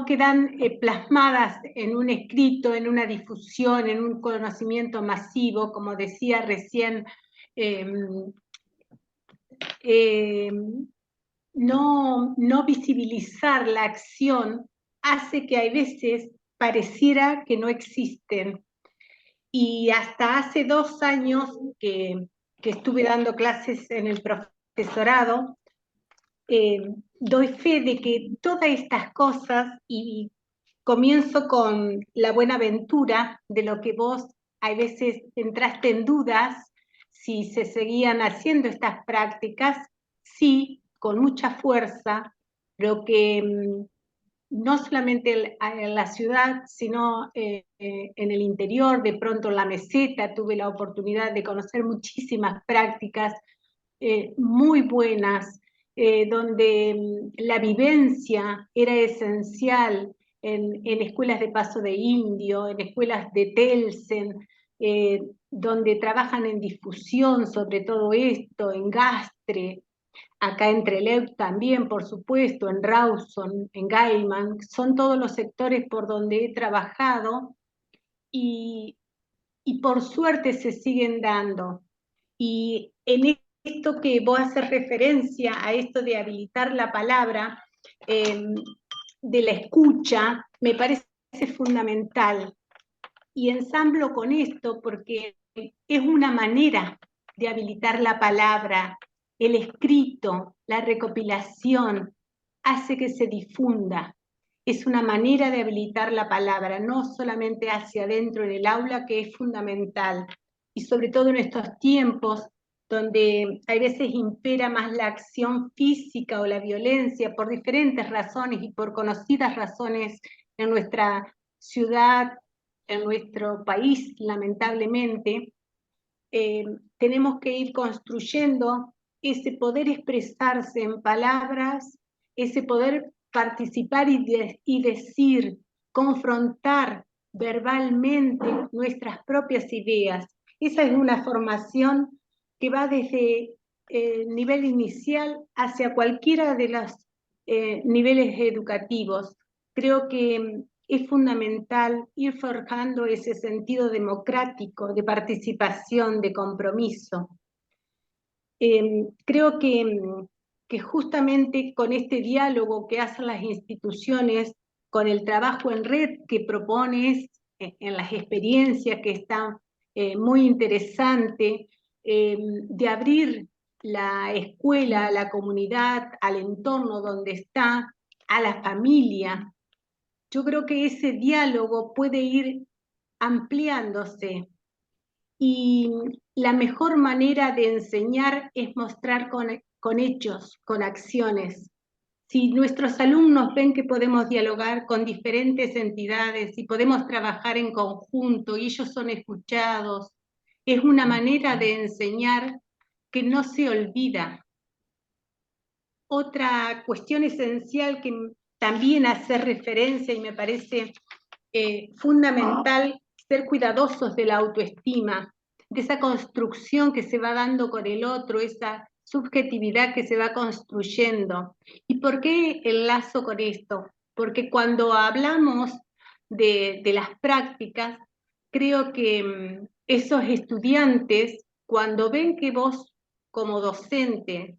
quedan plasmadas en un escrito, en una difusión, en un conocimiento masivo, como decía recién. eh, eh, no visibilizar la acción hace que a veces pareciera que no existen. Y hasta hace 2 años que estuve dando clases en el profesorado, doy fe de que todas estas cosas, y comienzo con la Buenaventura, de lo que vos a veces entraste en dudas si se seguían haciendo estas prácticas, sí, con mucha fuerza, lo que no solamente en la ciudad, sino en el interior, de pronto en la meseta, tuve la oportunidad de conocer muchísimas prácticas muy buenas, donde la vivencia era esencial en escuelas de Paso de Indio, en escuelas de Telsen, donde trabajan en difusión sobre todo esto, en Gastre, acá en Trelew también, por supuesto, en Rawson, en Gaiman, son todos los sectores por donde he trabajado y, y por suerte se siguen dando. Y en esto que vos haces referencia a esto de habilitar la palabra, de la escucha, me parece fundamental. Y ensamblo con esto porque es una manera de habilitar la palabra, el escrito, la recopilación, hace que se difunda. Es una manera de habilitar la palabra, no solamente hacia adentro en el aula, que es fundamental. Y sobre todo en estos tiempos donde a veces impera más la acción física o la violencia por diferentes razones y por conocidas razones en nuestra ciudad, en nuestro país, lamentablemente, tenemos que ir construyendo ese poder expresarse en palabras, ese poder participar y decir, confrontar verbalmente nuestras propias ideas. Esa es una formación que va desde el nivel inicial hacia cualquiera de los niveles educativos. Creo que es fundamental ir forjando ese sentido democrático de participación, de compromiso. Creo que justamente con este diálogo que hacen las instituciones, con el trabajo en red que propones, en las experiencias que están muy interesante, de abrir la escuela a la comunidad, al entorno donde está, a la familia, yo creo que ese diálogo puede ir ampliándose y la mejor manera de enseñar es mostrar con hechos, con acciones. Si nuestros alumnos ven que podemos dialogar con diferentes entidades y podemos trabajar en conjunto y ellos son escuchados, es una manera de enseñar que no se olvida. Otra cuestión esencial que también hace referencia y me parece fundamental, ser cuidadosos de la autoestima, de esa construcción que se va dando con el otro, esa subjetividad que se va construyendo. ¿Y por qué enlazo con esto? Porque cuando hablamos de las prácticas, creo que esos estudiantes, cuando ven que vos como docente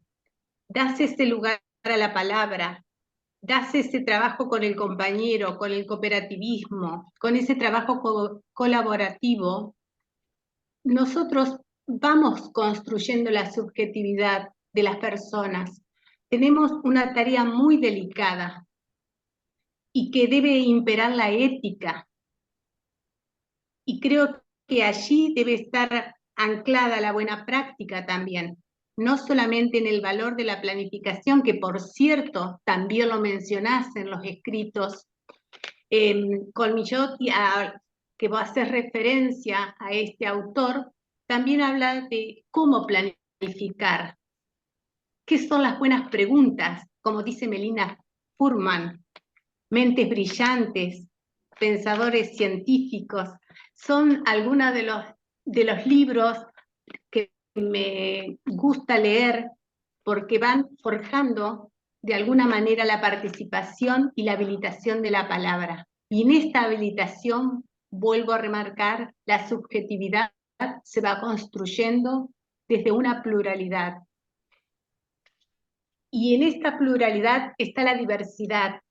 das ese lugar a la palabra, das ese trabajo con el compañero, con el cooperativismo, con ese trabajo colaborativo, nosotros vamos construyendo la subjetividad de las personas. Tenemos una tarea muy delicada y que debe imperar la ética. Y creo que allí debe estar anclada la buena práctica también. no solamente en el valor de la planificación, que por cierto también lo mencionás en los escritos, Colmillot, que vos haces referencia a este autor, también habla de cómo planificar, qué son las buenas preguntas, como dice Melina Furman, mentes brillantes, pensadores científicos, son algunos de los libros que me gusta leer porque van forjando de alguna manera la participación y la habilitación de la palabra. Y en esta habilitación, vuelvo a remarcar, la subjetividad se va construyendo desde una pluralidad. Y en esta pluralidad está la diversidad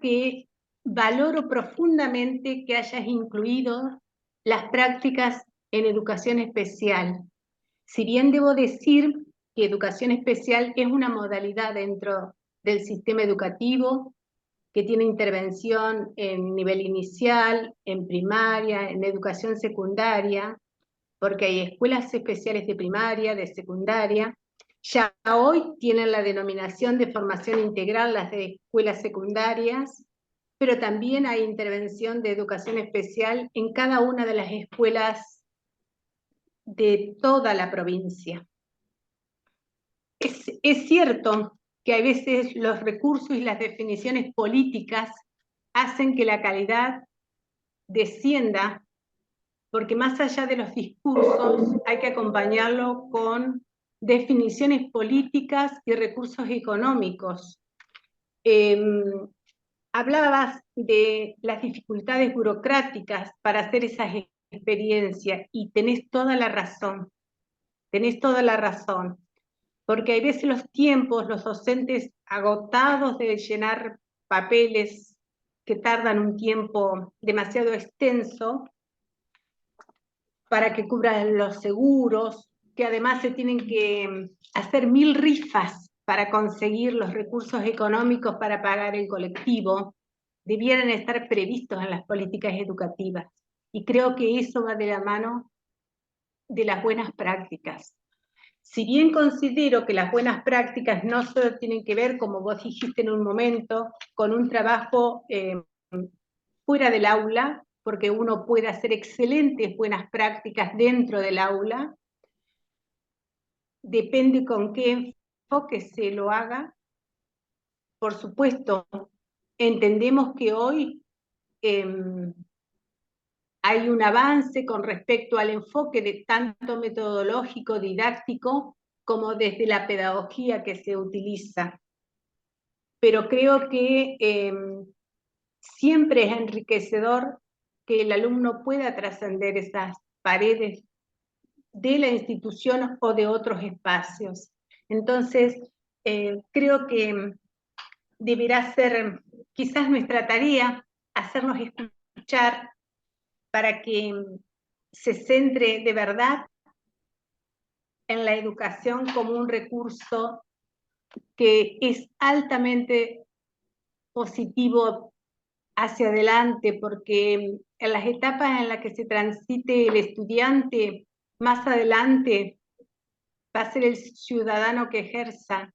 que valoro profundamente que hayas incluido las prácticas en educación especial. Si bien debo decir que educación especial es una modalidad dentro del sistema educativo que tiene intervención en nivel inicial, en primaria, en educación secundaria, porque hay escuelas especiales de primaria, de secundaria. Ya hoy tienen la denominación de formación integral las de escuelas secundarias, pero también hay intervención de educación especial en cada una de las escuelas de toda la provincia. Es cierto que a veces los recursos y las definiciones políticas hacen que la calidad descienda, porque más allá de los discursos hay que acompañarlo con definiciones políticas y recursos económicos. Hablabas de las dificultades burocráticas para hacer esas experiencias y tenés toda la razón, porque hay veces los tiempos, los docentes agotados de llenar papeles que tardan un tiempo demasiado extenso para que cubran los seguros, que además se tienen que hacer 1000 rifas para conseguir los recursos económicos para pagar el colectivo, debieran estar previstos en las políticas educativas. Y creo que eso va de la mano de las buenas prácticas. Si bien considero que las buenas prácticas no solo tienen que ver, como vos dijiste en un momento, con un trabajo fuera del aula, porque uno puede hacer excelentes buenas prácticas dentro del aula, depende con qué enfoque se lo haga. Por supuesto, entendemos que hoy hay un avance con respecto al enfoque de tanto metodológico, didáctico, como desde la pedagogía que se utiliza. Pero creo que siempre es enriquecedor que el alumno pueda trascender esas paredes de la institución o de otros espacios. Entonces, creo que deberá ser quizás nuestra tarea hacernos escuchar para que se centre de verdad en la educación como un recurso que es altamente positivo hacia adelante, porque en las etapas en las que se transite el estudiante, más adelante va a ser el ciudadano que ejerza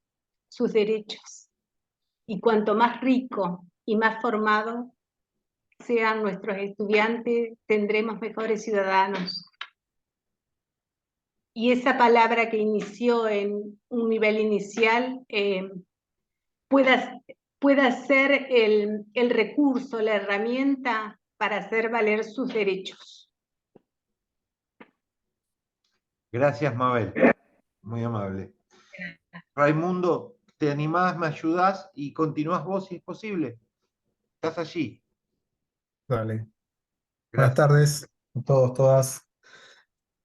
sus derechos. Y cuanto más rico y más formado sean nuestros estudiantes, tendremos mejores ciudadanos. Y esa palabra que inició en un nivel inicial pueda ser el recurso, la herramienta para hacer valer sus derechos. Gracias, Mabel. Muy amable. Raimundo, ¿te animás, me ayudás y continuás vos si es posible? ¿Estás allí? Dale. Buenas Gracias. tardes a todos, todas.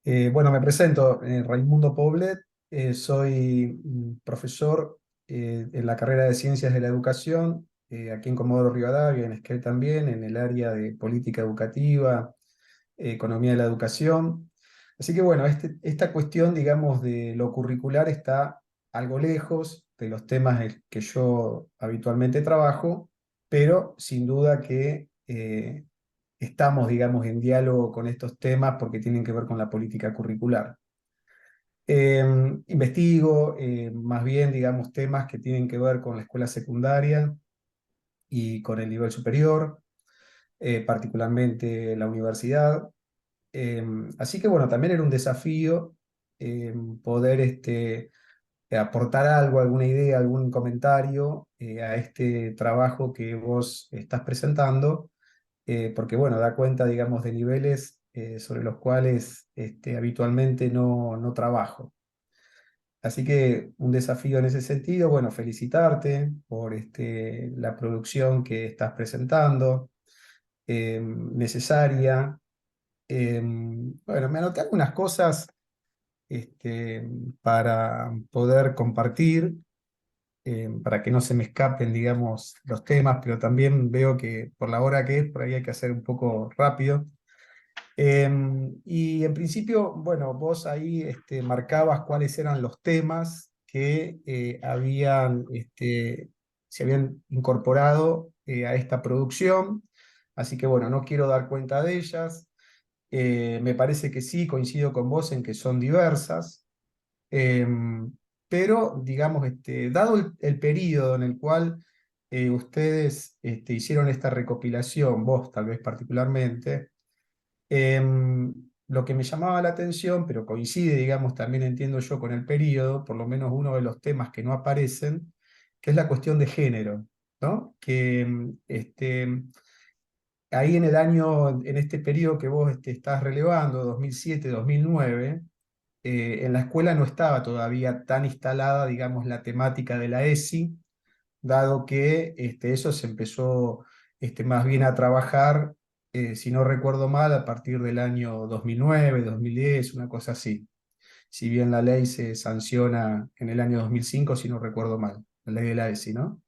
Bueno, me presento, Raimundo Poblet, soy profesor en la carrera de Ciencias de la Educación, aquí en Comodoro Rivadavia, en Esquel también, en el área de Política Educativa, Economía de la Educación. Así que bueno, esta cuestión, digamos, de lo curricular está algo lejos de los temas que yo habitualmente trabajo, pero sin duda que estamos, digamos, en diálogo con estos temas porque tienen que ver con la política curricular. Investigo más bien, digamos, temas que tienen que ver con la escuela secundaria y con el nivel superior, particularmente la universidad. Así que bueno, también era un desafío poder aportar algo, alguna idea, algún comentario a este trabajo que vos estás presentando, porque bueno, da cuenta, digamos, de niveles sobre los cuales habitualmente no trabajo. Así que un desafío en ese sentido, bueno, felicitarte por la producción que estás presentando, necesaria. Bueno, me anoté algunas cosas este, para poder compartir, para que no se me escapen, digamos, los temas, pero también veo que por la hora que es, por ahí hay que hacer un poco rápido. Y en principio, bueno, vos ahí marcabas cuáles eran los temas que se habían incorporado a esta producción, así que bueno, no quiero dar cuenta de ellas. Me parece que sí, coincido con vos en que son diversas, pero digamos, dado el periodo en el cual ustedes hicieron esta recopilación, vos tal vez particularmente, lo que me llamaba la atención, pero coincide, digamos, también entiendo yo con el periodo, por lo menos uno de los temas que no aparecen, que es la cuestión de género, ¿no? Que ahí en el año, en este periodo que vos estás relevando, 2007-2009, en la escuela no estaba todavía tan instalada, digamos, la temática de la ESI, dado que eso se empezó más bien a trabajar, si no recuerdo mal, a partir del año 2009, 2010, una cosa así. Si bien la ley se sanciona en el año 2005, si no recuerdo mal, la ley de la ESI, ¿no?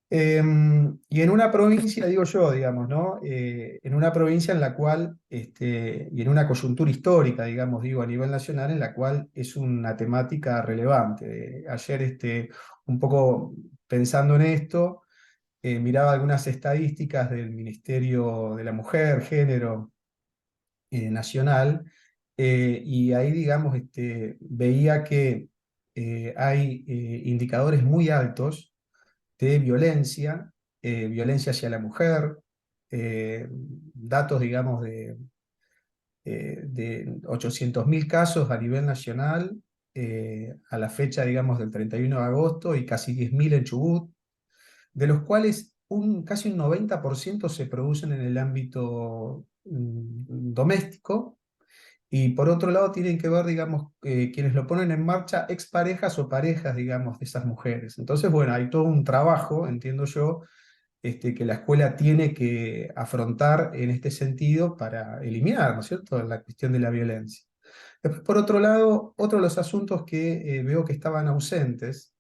Y en una provincia, digo yo, digamos, ¿no? En una provincia en la cual, y en una coyuntura histórica, digamos, digo, a nivel nacional, en la cual es una temática relevante. Ayer, un poco pensando en esto, miraba algunas estadísticas del Ministerio de la Mujer, Género, Nacional, y ahí, digamos, veía que hay indicadores muy altos de violencia, violencia hacia la mujer, datos, digamos, de 800.000 casos a nivel nacional, a la fecha, digamos, del 31 de agosto, y casi 10.000 en Chubut, de los cuales casi un 90% se producen en el ámbito doméstico, y por otro lado tienen que ver, digamos, quienes lo ponen en marcha, exparejas o parejas, digamos, de esas mujeres. Entonces, bueno, hay todo un trabajo, entiendo yo, que la escuela tiene que afrontar en este sentido para eliminar, ¿no es cierto?, la cuestión de la violencia. Después, por otro lado, otro de los asuntos que veo que estaban ausentes,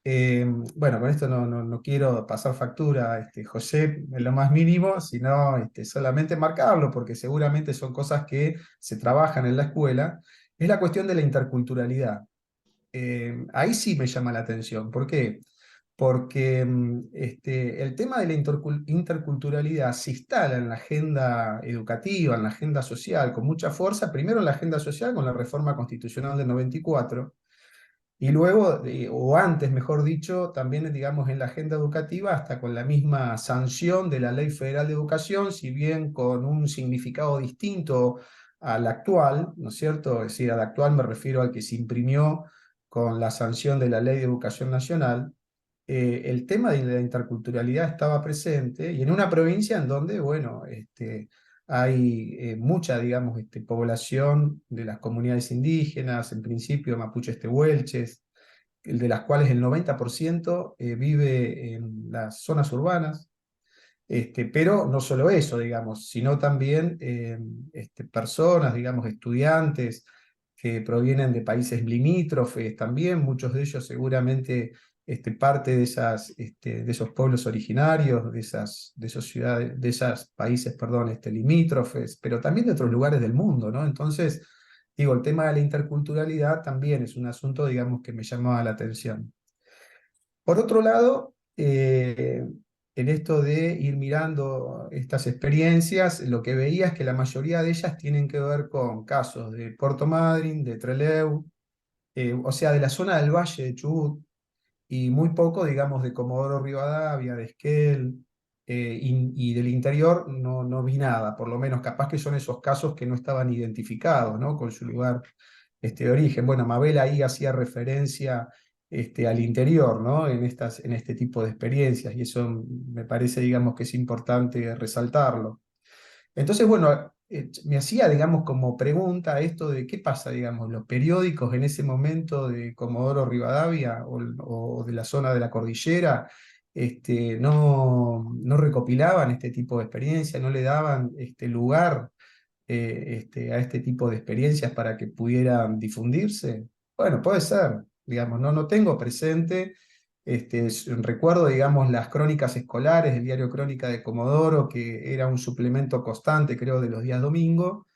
bueno, con esto no quiero pasar factura, José, en lo más mínimo, sino solamente marcarlo, porque seguramente son cosas que se trabajan en la escuela, es la cuestión de la interculturalidad. Ahí sí me llama la atención. ¿Por qué? Porque el tema de la interculturalidad se instala en la agenda educativa, en la agenda social, con mucha fuerza, primero en la agenda social con la reforma constitucional del 94, y luego, o antes, mejor dicho, también, digamos, en la agenda educativa, hasta con la misma sanción de la Ley Federal de Educación, si bien con un significado distinto al actual, ¿no es cierto? Es decir, al actual me refiero al que se imprimió con la sanción de la Ley de Educación Nacional. El tema de la interculturalidad estaba presente, y en una provincia en donde, bueno, hay mucha, digamos, población de las comunidades indígenas, en principio mapuches tehuelches, de las cuales el 90% vive en las zonas urbanas, pero no solo eso, digamos, sino también personas, digamos, estudiantes que provienen de países limítrofes también, muchos de ellos seguramente parte de esos pueblos originarios, de esas ciudades, de esos países, perdón, limítrofes, pero también de otros lugares del mundo, ¿no? Entonces, digo, el tema de la interculturalidad también es un asunto, digamos, que me llamaba la atención. Por otro lado, en esto de ir mirando estas experiencias, lo que veía es que la mayoría de ellas tienen que ver con casos de Puerto Madryn, de Trelew, o sea, de la zona del Valle de Chubut, y muy poco, digamos, de Comodoro Rivadavia, de Esquel, y del interior no vi nada, por lo menos capaz que son esos casos que no estaban identificados, ¿no? Con su lugar de origen. Bueno, Mabel ahí hacía referencia al interior, ¿no? En este tipo de experiencias, y eso me parece, digamos, que es importante resaltarlo. Entonces, bueno, me hacía, digamos, como pregunta esto de qué pasa, digamos, los periódicos en ese momento de Comodoro Rivadavia o de la zona de la cordillera, no recopilaban este tipo de experiencias, no le daban lugar a este tipo de experiencias para que pudieran difundirse. Bueno, puede ser, digamos, no tengo presente. Recuerdo, digamos, las crónicas escolares del diario Crónica de Comodoro, que era un suplemento constante, creo, de los días domingo.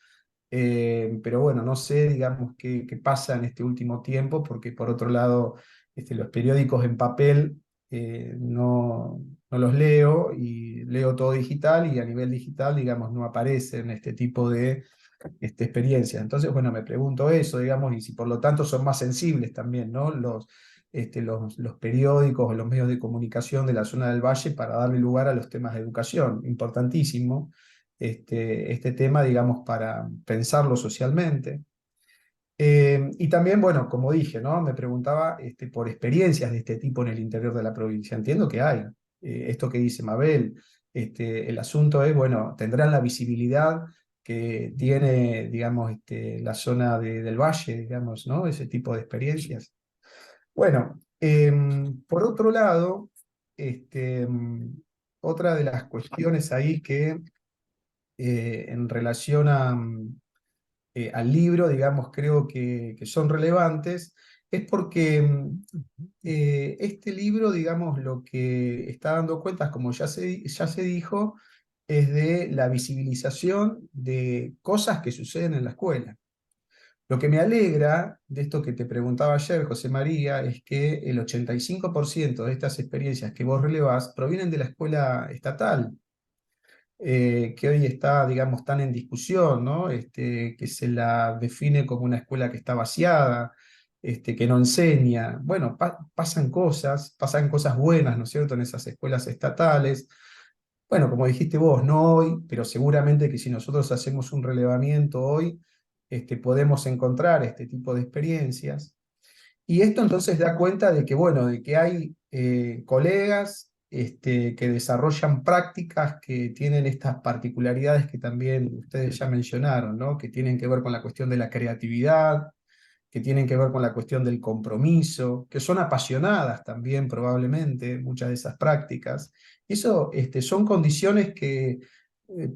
Pero bueno, no sé, digamos, qué pasa en este último tiempo, porque por otro lado, los periódicos en papel no los leo, y leo todo digital, y a nivel digital, digamos, no aparecen este tipo de experiencias. Entonces, bueno, me pregunto eso, digamos, y si por lo tanto son más sensibles también, ¿no? Los periódicos o los medios de comunicación de la zona del Valle para darle lugar a los temas de educación. Importantísimo este tema, digamos, para pensarlo socialmente. Y también, bueno, como dije, ¿no? Me preguntaba por experiencias de este tipo en el interior de la provincia. Entiendo que hay. Esto que dice Mabel, el asunto es, bueno, tendrán la visibilidad que tiene, digamos, la zona del valle, digamos, ¿no? Ese tipo de experiencias. Bueno, por otro lado, otra de las cuestiones ahí que en relación al libro, digamos, creo que son relevantes, es porque este libro, digamos, lo que está dando cuenta, como ya se dijo, es de la visibilización de cosas que suceden en la escuela. Lo que me alegra de esto que te preguntaba ayer, José María, es que el 85% de estas experiencias que vos relevás provienen de la escuela estatal, que hoy está, digamos, tan en discusión, ¿no? Que se la define como una escuela que está vaciada, que no enseña. Bueno, pasan cosas buenas, ¿no es cierto?, en esas escuelas estatales. Bueno, como dijiste vos, no hoy, pero seguramente que si nosotros hacemos un relevamiento hoy, podemos encontrar este tipo de experiencias. Y esto entonces da cuenta de que, bueno, de que hay colegas que desarrollan prácticas que tienen estas particularidades que también ustedes ya mencionaron, ¿no? Que tienen que ver con la cuestión de la creatividad, que tienen que ver con la cuestión del compromiso, que son apasionadas también probablemente muchas de esas prácticas. Eso son condiciones que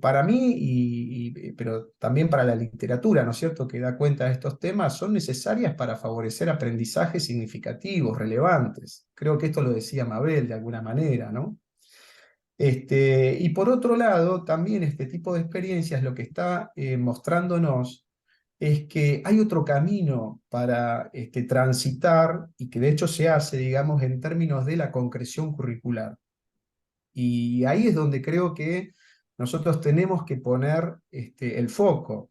para mí, pero también para la literatura, ¿no es cierto?, que da cuenta de estos temas, son necesarias para favorecer aprendizajes significativos, relevantes. Creo que esto lo decía Mabel de alguna manera, ¿no? Y por otro lado, también este tipo de experiencias lo que está mostrándonos es que hay otro camino para transitar, y que de hecho se hace, digamos, en términos de la concreción curricular. Y ahí es donde creo que nosotros tenemos que poner el foco.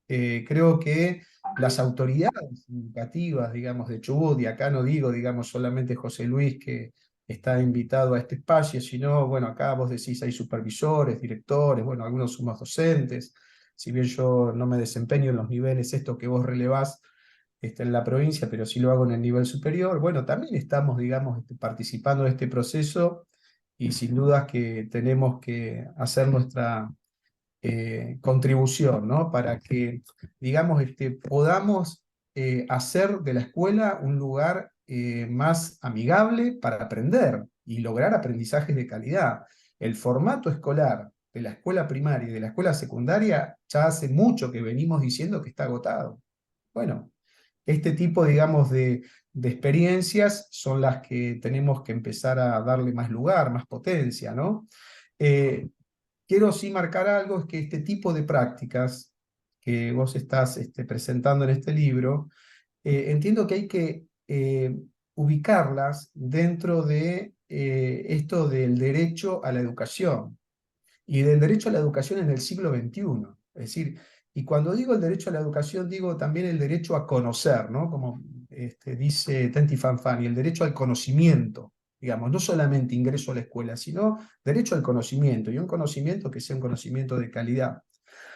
Creo que las autoridades educativas, digamos, de Chubut, y acá no digo, digamos, solamente José Luis, que está invitado a este espacio, sino, bueno, acá vos decís hay supervisores, directores, bueno, algunos somos docentes, si bien yo no me desempeño en los niveles esto que vos relevás en la provincia, pero sí lo hago en el nivel superior. Bueno, también estamos, digamos, participando de este proceso, y sin dudas que tenemos que hacer nuestra contribución, ¿no? Para que, digamos, podamos hacer de la escuela un lugar más amigable para aprender y lograr aprendizajes de calidad. El formato escolar de la escuela primaria y de la escuela secundaria ya hace mucho que venimos diciendo que está agotado. Bueno, este tipo, digamos, de experiencias son las que tenemos que empezar a darle más lugar, más potencia, ¿no? Quiero sí marcar algo, es que este tipo de prácticas que vos estás presentando en este libro, entiendo que hay que ubicarlas dentro de esto del derecho a la educación y del derecho a la educación en el siglo XXI. Es decir, y cuando digo el derecho a la educación, digo también el derecho a conocer, ¿no? Como dice Tenti Fanfani, el derecho al conocimiento, digamos, no solamente ingreso a la escuela, sino derecho al conocimiento, y un conocimiento que sea un conocimiento de calidad.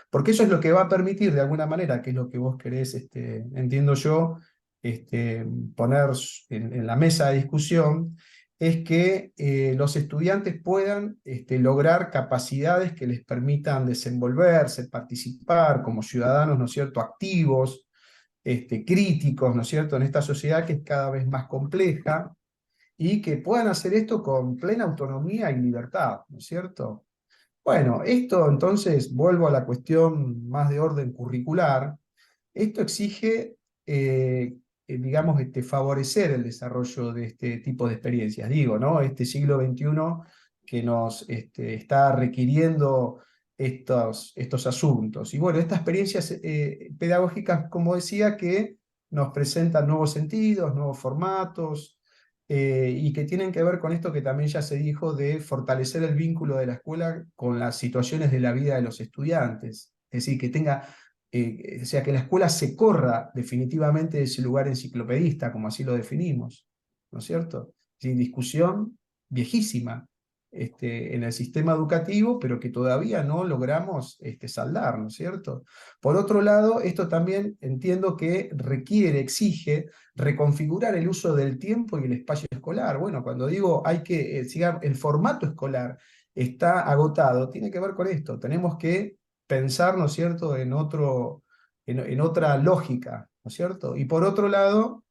Porque eso es lo que va a permitir, de alguna manera, que es lo que vos querés, entiendo yo, poner en la mesa de discusión, es que los estudiantes puedan lograr capacidades que les permitan desenvolverse, participar como ciudadanos, ¿no es cierto?, activos, críticos, ¿no es cierto?, en esta sociedad que es cada vez más compleja, y que puedan hacer esto con plena autonomía y libertad, ¿no es cierto? Bueno, esto entonces, vuelvo a la cuestión más de orden curricular, esto exige, digamos, favorecer el desarrollo de este tipo de experiencias. Digo, ¿no? Este siglo XXI que nos está requiriendo estos asuntos. Y bueno, estas experiencias pedagógicas, como decía, que nos presentan nuevos sentidos, nuevos formatos, y que tienen que ver con esto que también ya se dijo de fortalecer el vínculo de la escuela con las situaciones de la vida de los estudiantes. Es decir, que tenga, o sea, que la escuela se corra definitivamente de ese lugar enciclopedista, como así lo definimos, ¿no es cierto? Sí, discusión viejísima en el sistema educativo, pero que todavía no logramos saldar, ¿no es cierto? Por otro lado, esto también entiendo que requiere, exige reconfigurar el uso del tiempo y el espacio escolar. Bueno, cuando digo hay que, el formato escolar está agotado, tiene que ver con esto. Tenemos que pensar, ¿no es cierto?, en otra lógica, ¿no es cierto? Y por otro lado,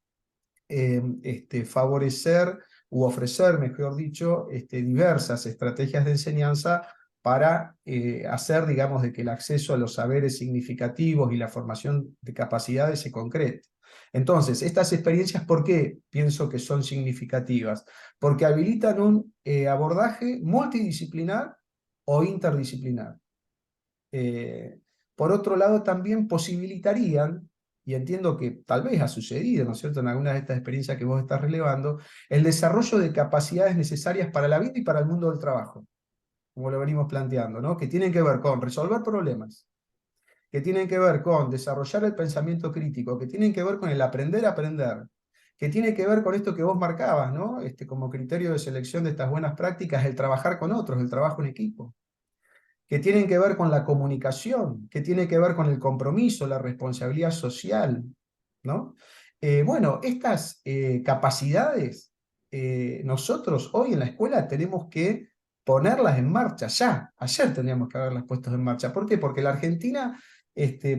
favorecer u ofrecer, mejor dicho, diversas estrategias de enseñanza para hacer, digamos, de que el acceso a los saberes significativos y la formación de capacidades se concrete. Entonces, estas experiencias, ¿por qué pienso que son significativas? Porque habilitan un abordaje multidisciplinar o interdisciplinar. Por otro lado, también posibilitarían, y entiendo que tal vez ha sucedido, ¿no es cierto?, en algunas de estas experiencias que vos estás relevando, el desarrollo de capacidades necesarias para la vida y para el mundo del trabajo, como lo venimos planteando, ¿no?, que tienen que ver con resolver problemas, que tienen que ver con desarrollar el pensamiento crítico, que tienen que ver con el aprender a aprender, que tiene que ver con esto que vos marcabas, ¿no?, como criterio de selección de estas buenas prácticas, el trabajar con otros, el trabajo en equipo, que tienen que ver con la comunicación, que tiene que ver con el compromiso, la responsabilidad social, ¿no? Bueno, estas capacidades nosotros hoy en la escuela tenemos que ponerlas en marcha ya. Ayer tendríamos que haberlas puesto en marcha. ¿Por qué? Porque la Argentina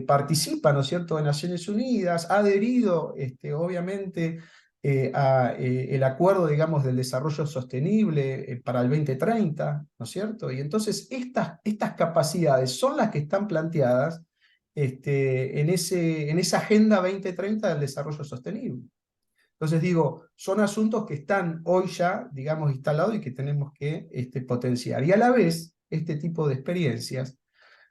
participa, ¿no es cierto?, en Naciones Unidas, ha adherido, obviamente, el acuerdo, digamos, del desarrollo sostenible para el 2030, ¿no es cierto? Y entonces estas capacidades son las que están planteadas en esa Agenda 2030 del desarrollo sostenible. Entonces digo, son asuntos que están hoy ya, digamos, instalados y que tenemos que potenciar. Y a la vez, este tipo de experiencias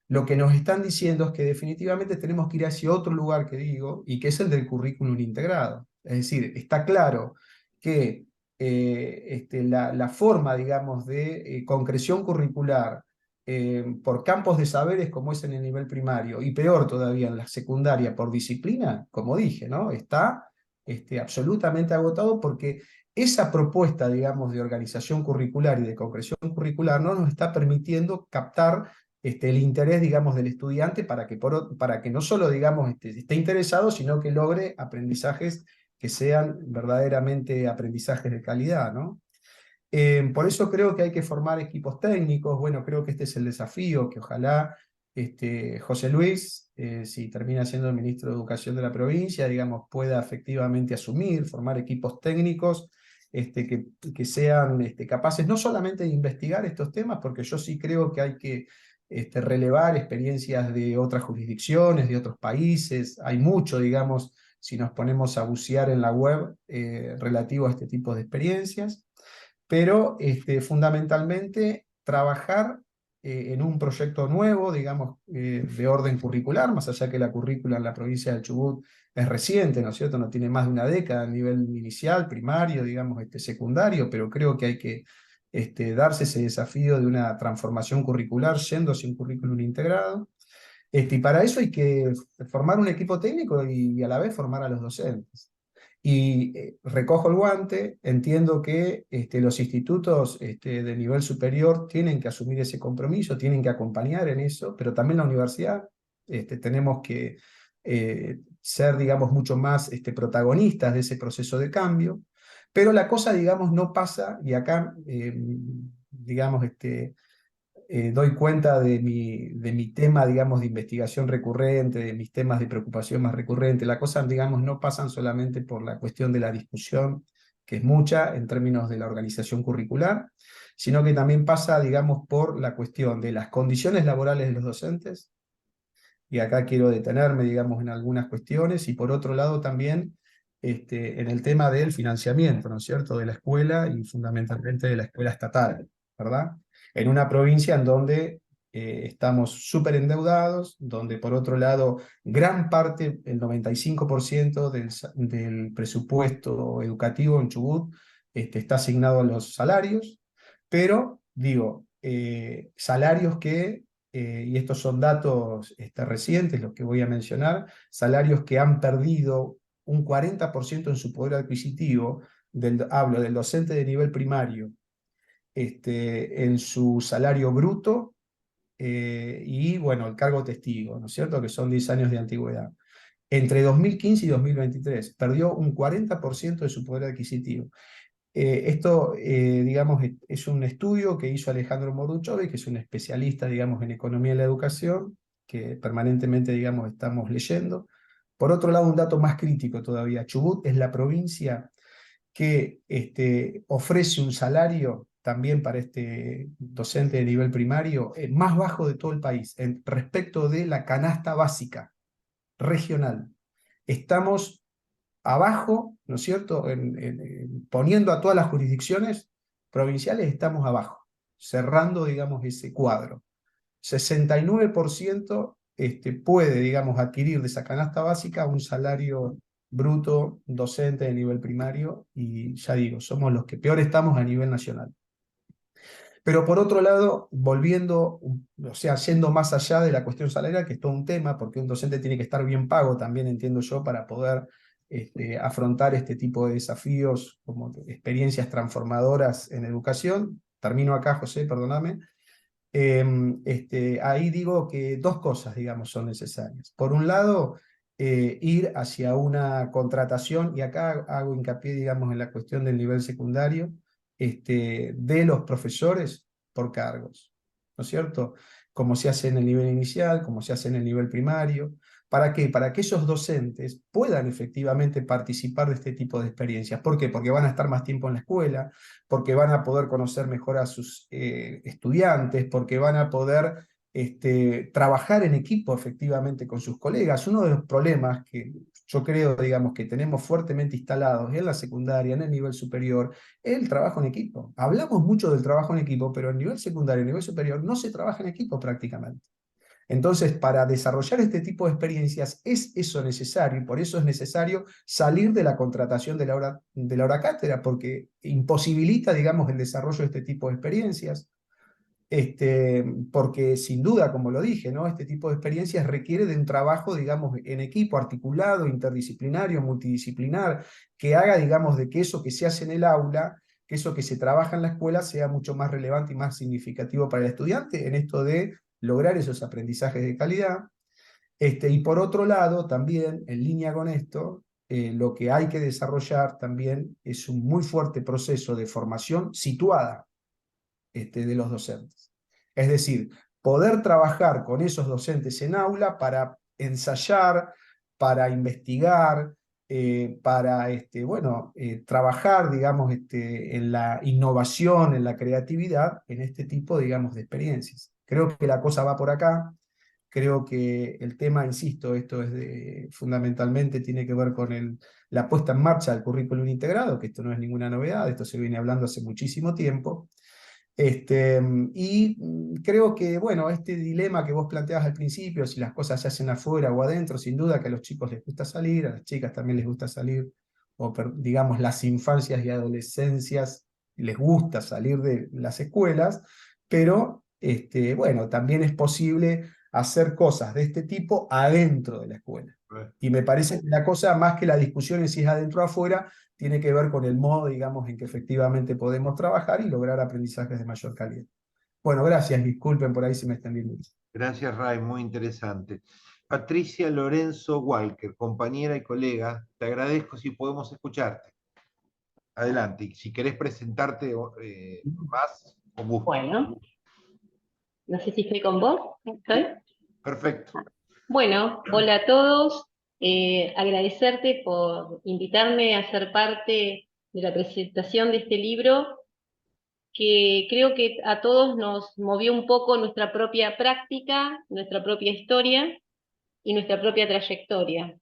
lo que nos están diciendo es que definitivamente tenemos que ir hacia otro lugar que digo, y que es el del currículum integrado. Es decir, está claro que la forma, digamos, de concreción curricular por campos de saberes como es en el nivel primario, y peor todavía en la secundaria por disciplina, como dije, ¿no?, está absolutamente agotado porque esa propuesta, digamos, de organización curricular y de concreción curricular no nos está permitiendo captar el interés, digamos, del estudiante para que no solo, digamos, esté interesado, sino que logre aprendizajes que sean verdaderamente aprendizajes de calidad, ¿no? Por eso creo que hay que formar equipos técnicos. Bueno, creo que este es el desafío que ojalá José Luis, si termina siendo el ministro de Educación de la provincia, digamos, pueda efectivamente asumir, formar equipos técnicos que sean capaces no solamente de investigar estos temas, porque yo sí creo que hay que relevar experiencias de otras jurisdicciones, de otros países. Hay mucho, digamos, si nos ponemos a bucear en la web relativo a este tipo de experiencias, pero fundamentalmente trabajar en un proyecto nuevo, digamos, de orden curricular, más allá que la currícula en la provincia del Chubut es reciente, ¿no es cierto? No tiene más de una década a nivel inicial, primario, digamos, secundario, pero creo que hay que darse ese desafío de una transformación curricular yendo hacia un currículum integrado. Y para eso hay que formar un equipo técnico y a la vez formar a los docentes. Y recojo el guante, entiendo que los institutos de nivel superior tienen que asumir ese compromiso, tienen que acompañar en eso, pero también la universidad tenemos que ser, digamos, mucho más protagonistas de ese proceso de cambio, pero la cosa, digamos, no pasa, y acá, digamos, doy cuenta de mi tema, digamos, de investigación recurrente, de mis temas de preocupación más recurrente. La cosa, digamos, no pasan solamente por la cuestión de la discusión, que es mucha en términos de la organización curricular, sino que también pasa, digamos, por la cuestión de las condiciones laborales de los docentes, y acá quiero detenerme, digamos, en algunas cuestiones, y por otro lado también en el tema del financiamiento, ¿no es cierto?, de la escuela y fundamentalmente de la escuela estatal, ¿verdad? En una provincia en donde estamos súper endeudados, donde por otro lado gran parte, el 95% del presupuesto educativo en Chubut está asignado a los salarios, pero digo, salarios que y estos son datos recientes, los que voy a mencionar, salarios que han perdido un 40% en su poder adquisitivo, hablo del docente de nivel primario, en su salario bruto y, bueno, el cargo testigo, ¿no es cierto?, que son 10 años de antigüedad. Entre 2015 y 2023, perdió un 40% de su poder adquisitivo. Esto, digamos, es un estudio que hizo Alejandro Morduchovi, que es un especialista, digamos, en economía de la educación, que permanentemente, digamos, estamos leyendo. Por otro lado, un dato más crítico todavía, Chubut es la provincia que ofrece un salario también para este docente de nivel primario más bajo de todo el país, respecto de la canasta básica regional. Estamos abajo, ¿no es cierto? Poniendo a todas las jurisdicciones provinciales, estamos abajo, cerrando, digamos, ese cuadro. 69% puede, digamos, adquirir de esa canasta básica un salario bruto docente de nivel primario, y ya digo, somos los que peor estamos a nivel nacional. Pero por otro lado, volviendo, o sea, yendo más allá de la cuestión salarial, que es todo un tema, porque un docente tiene que estar bien pago también, entiendo yo, para poder afrontar este tipo de desafíos como experiencias transformadoras en educación. Termino acá, José, perdóname. Ahí digo que dos cosas, digamos, son necesarias. Por un lado, ir hacia una contratación, y acá hago hincapié, digamos, en la cuestión del nivel secundario, de los profesores por cargos, ¿no es cierto? Como se hace en el nivel inicial, como se hace en el nivel primario. ¿Para qué? Para que esos docentes puedan efectivamente participar de este tipo de experiencias. ¿Por qué? Porque van a estar más tiempo en la escuela, porque van a poder conocer mejor a sus estudiantes, porque van a poder trabajar en equipo efectivamente con sus colegas. Uno de los problemas que yo creo, digamos, que tenemos fuertemente instalados en la secundaria, en el nivel superior, es el trabajo en equipo. Hablamos mucho del trabajo en equipo, pero en nivel secundario, en nivel superior, no se trabaja en equipo prácticamente. Entonces, para desarrollar este tipo de experiencias es eso necesario, y por eso es necesario salir de la contratación de la hora cátedra, porque imposibilita, digamos, el desarrollo de este tipo de experiencias. Porque sin duda, como lo dije, ¿no?, este tipo de experiencias requiere de un trabajo, digamos, en equipo, articulado, interdisciplinario, multidisciplinar, que haga, digamos, de que eso que se hace en el aula, que eso que se trabaja en la escuela sea mucho más relevante y más significativo para el estudiante en esto de lograr esos aprendizajes de calidad. Y por otro lado, también, en línea con esto, lo que hay que desarrollar también es un muy fuerte proceso de formación situada de los docentes. Es decir, poder trabajar con esos docentes en aula para ensayar, para investigar, para bueno, trabajar, digamos, en la innovación, en la creatividad, en este tipo, digamos, de experiencias. Creo que la cosa va por acá. Creo que el tema, insisto, esto es fundamentalmente tiene que ver con la puesta en marcha del currículum integrado, que esto no es ninguna novedad, esto se viene hablando hace muchísimo tiempo. Creo que, bueno, este dilema que vos planteabas al principio, si las cosas se hacen afuera o adentro, sin duda que a los chicos les gusta salir, a las chicas también les gusta salir, digamos, las infancias y adolescencias les gusta salir de las escuelas, pero, bueno, también es posible hacer cosas de este tipo adentro de la escuela. Y me parece que la cosa, más que la discusión en si es adentro o afuera, tiene que ver con el modo, digamos, en que efectivamente podemos trabajar y lograr aprendizajes de mayor calidad. Bueno, gracias, disculpen por ahí si me extendí mucho. Gracias, Ray, muy interesante. Patricia Lorenzo Walker, compañera y colega, te agradezco si podemos escucharte. Adelante, y si querés presentarte más, con gusto. Bueno, no sé si estoy con vos. ¿Estoy? Perfecto. Bueno, hola a todos. Agradecerte por invitarme a ser parte de la presentación de este libro, que creo que a todos nos movió un poco nuestra propia práctica, nuestra propia historia y nuestra propia trayectoria.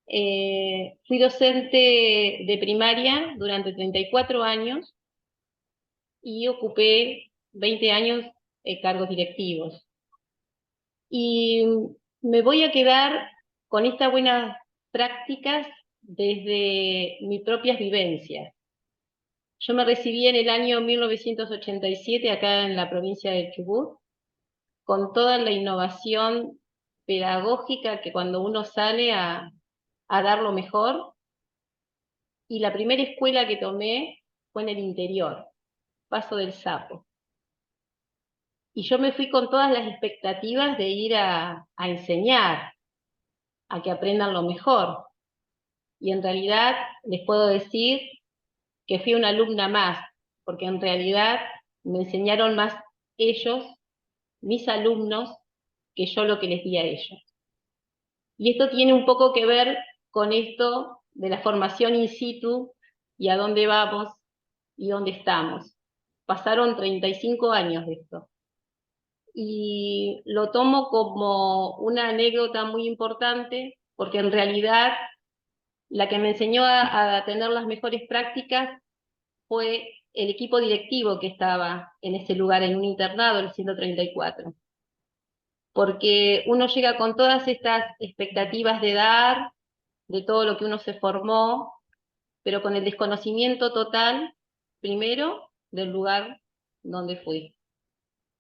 Fui docente de primaria durante 34 años y ocupé 20 años cargos directivos. Y me voy a quedar con estas buenas prácticas desde mis propias vivencias. Yo me recibí en el año 1987 acá en la provincia de Chubut, con toda la innovación pedagógica que cuando uno sale a dar lo mejor, y la primera escuela que tomé fue en el interior, Paso del Sapo. Y yo me fui con todas las expectativas de ir a enseñar, a que aprendan lo mejor. Y en realidad les puedo decir que fui una alumna más, porque en realidad me enseñaron más ellos, mis alumnos, que yo lo que les di a ellos. Y esto tiene un poco que ver con esto de la formación in situ y a dónde vamos y dónde estamos. Pasaron 35 años de esto. Y lo tomo como una anécdota muy importante, porque en realidad la que me enseñó a tener las mejores prácticas fue el equipo directivo que estaba en ese lugar, en un internado, el 134. Porque uno llega con todas estas expectativas de dar, de todo lo que uno se formó, pero con el desconocimiento total, primero, del lugar donde fui.